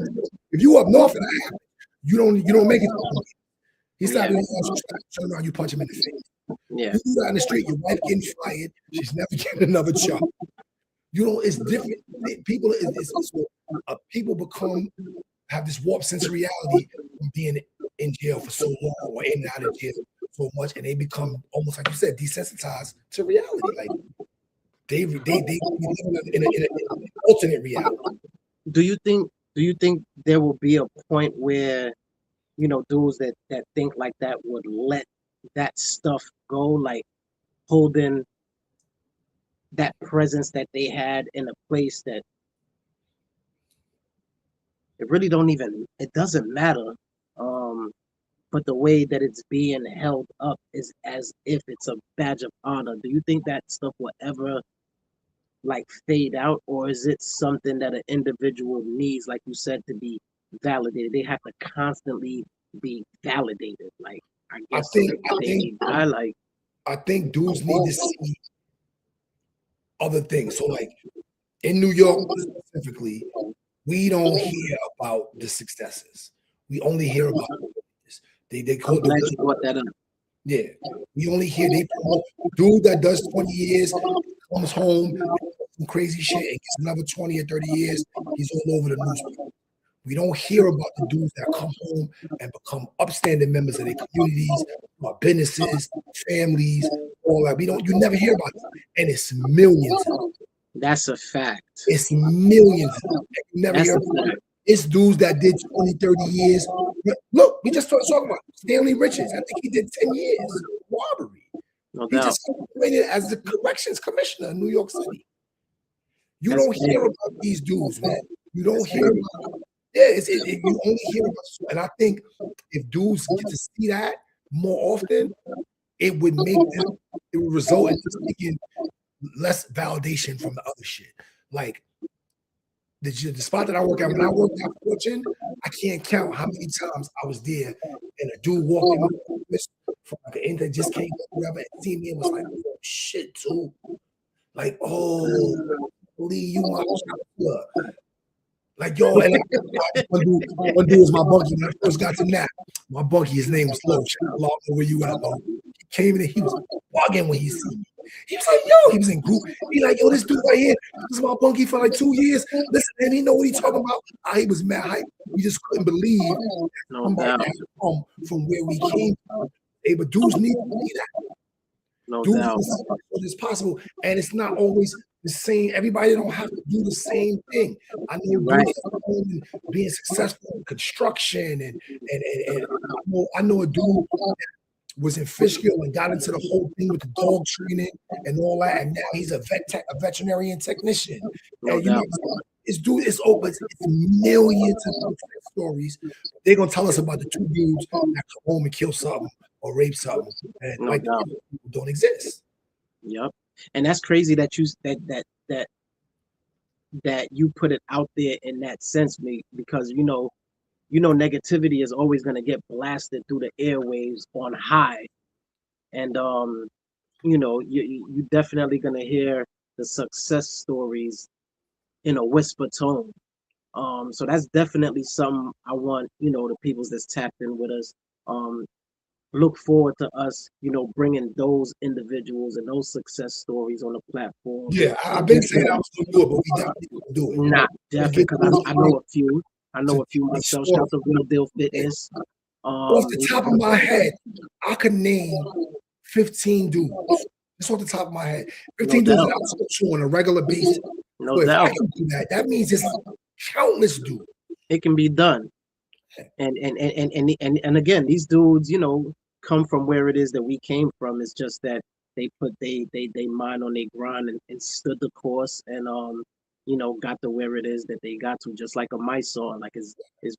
if you up north and that happens, you don't make it. He started turn around, you punch him in the face. Yeah. You do that in the street, your wife getting fired, she's never getting another job. You know, it's different. People people have this warped sense of reality from being in jail for so long or in and out of jail so much, and they become almost like you said, desensitized to reality. Like they live in an alternate reality. Do you think there will be a point where, you know, dudes that think like that would let that stuff go, like holding that presence that they had in a place that it really it doesn't matter, but the way that it's being held up is as if it's a badge of honor. Do you think that stuff will ever like fade out, or is it something that an individual needs, like you said, to be validated? They have to constantly be validated. Like I guess I think dudes need to see other things. So like in New York specifically, we don't hear about the successes. We only hear about this. They call glad you brought that up. Yeah, we only hear they dude that does 20 years comes home, some crazy shit, and gets another 20 or 30 years. He's all over the newspaper. We don't hear about the dudes that come home and become upstanding members of their communities, our businesses, families, all that. You never hear about them. And it's millions. That's a fact. It's millions. You never hear about it. It's dudes that did 20, 30 years. Look, we just started talking about Stanley Richards. I think he did 10 years robbery. No he doubt. just went in as the corrections commissioner in New York City. You don't hear about these dudes, man. You don't hear about you only hear about, and I think if dudes get to see that more often, it would result in just taking less validation from the other shit. Like the spot that I work at, when I worked at Fortune, I can't count how many times I was there and a dude walked in my office from like an end that just came whatever and seen me and was like, oh shit, too. Like, oh, Lee, you my chopper. Like, yo, and like, one dude was my bunkie when I first got to NAP. My bunkie, his name was Low. Shout out where you at, Low. He came in and he was bugging when he seen me. He was like, yo, he was in group. He like, yo, this dude right here, this is my bunkie for like 2 years. Listen, and he know what he talking about. He was mad hype. We just couldn't believe somebody had come from where we came from. Hey, but dudes need to see that. No dudes doubt. it's possible. And it's not always the same. Everybody don't have to do the same thing. I know dudes being successful in construction and I know a dude that was in Fishkill and got into the whole thing with the dog training and all that, and now he's a veterinarian technician. No and you know, it's open. It's millions of stories. They're gonna tell us about the two dudes that come home and kill something or rape something, and No doubt. people don't exist. Yep. And that's crazy that you put it out there in that sense, because you know negativity is always going to get blasted through the airwaves on high, and you know you definitely going to hear the success stories in a whisper tone. So that's definitely something I want the peoples that's tapped in with us look forward to us bringing those individuals and those success stories on the platform. Yeah, I've been saying I was going to do it, but we definitely going to do it. Definitely, because I know a few. Messhall, shout out to Real Deal Fitness. Off the top of my head, I could name 15 dudes. Just off the top of my head. 15 dudes that I talk to on a regular basis. No So if doubt. I can do that, that means it's countless dudes. It can be done. And again, these dudes, you know, come from where it is that we came from. It's just that they put they mind on their grind and stood the course and you know, got to where it is that they got to, just like a Messhall, like his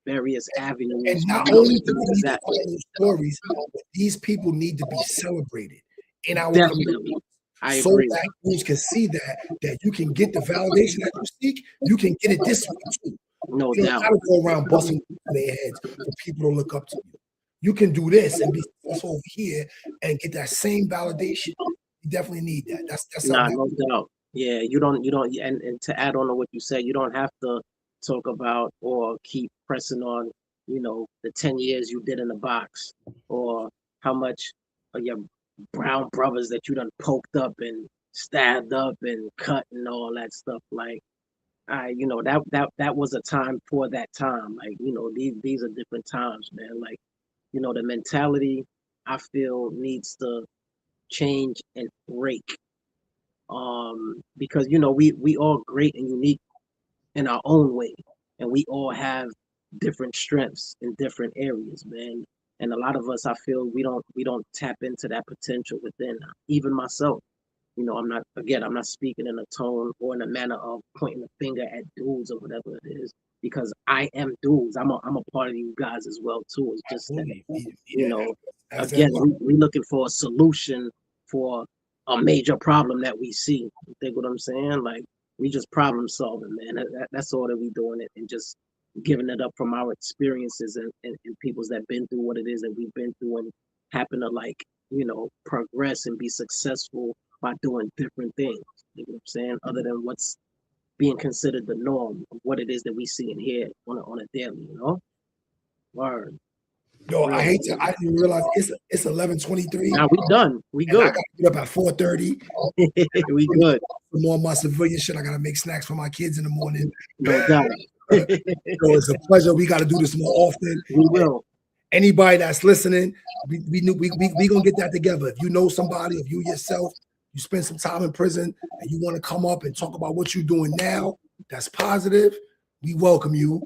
various avenues. And not only do we need to follow those stories, but these people need to be celebrated in our community. I so agree. that dudes can see that you can get the validation that you seek, you can get it this way too. No You doubt. don't gotta go around busting their heads for people to look up to you. You can do this and be successful over here and get that same validation. You definitely need that. That's Nah, no doubt. Yeah, you don't, and to add on to what you said, you don't have to talk about or keep pressing on, you know, the 10 years you did in the box or how much of your brown brothers that you done poked up and stabbed up and cut and all that stuff. Like, you know, that was a time for that time. Like, you know, these are different times, man. Like, you know, the mentality I feel needs to change and break. Because you know, we all great and unique in our own way, and we all have different strengths in different areas, man. And a lot of us, I feel, we don't tap into that potential within. Even myself, you know, I'm not speaking in a tone or in a manner of pointing a finger at dudes or whatever it is, because I am dudes. I'm a part of you guys as well too. It's just that, you know, again, we looking for a solution for a major problem that we see. You think what I'm saying? Like, we just problem solving, man. That's all that we doing it, and just giving it up from our experiences and peoples that been through what it is that we've been through and happen to, like, you know, progress and be successful by doing different things. You know what I'm saying? Other than what's being considered the norm of what it is that we see and hear on a daily, you know? Word. Yo, I didn't even realize it's 11:23. Now we done. We good. I gotta get up at 4:30. We good. For more of my civilian shit, I gotta make snacks for my kids in the morning. No doubt. So it's a pleasure. We gotta do this more often. We will. Anybody that's listening, we gonna get that together. If you know somebody, if you yourself, you spend some time in prison and you want to come up and talk about what you're doing now, that's positive. We welcome you.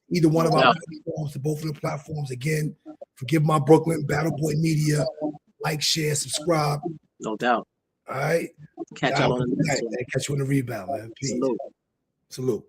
Either one of our platforms, to both of the platforms. Again, Forgive My Brooklyn, Battle Boy Media. Like, share, subscribe. No doubt. All right. Catch y'all on the next one. Catch you on the rebound, man. Peace. Salute. Salute.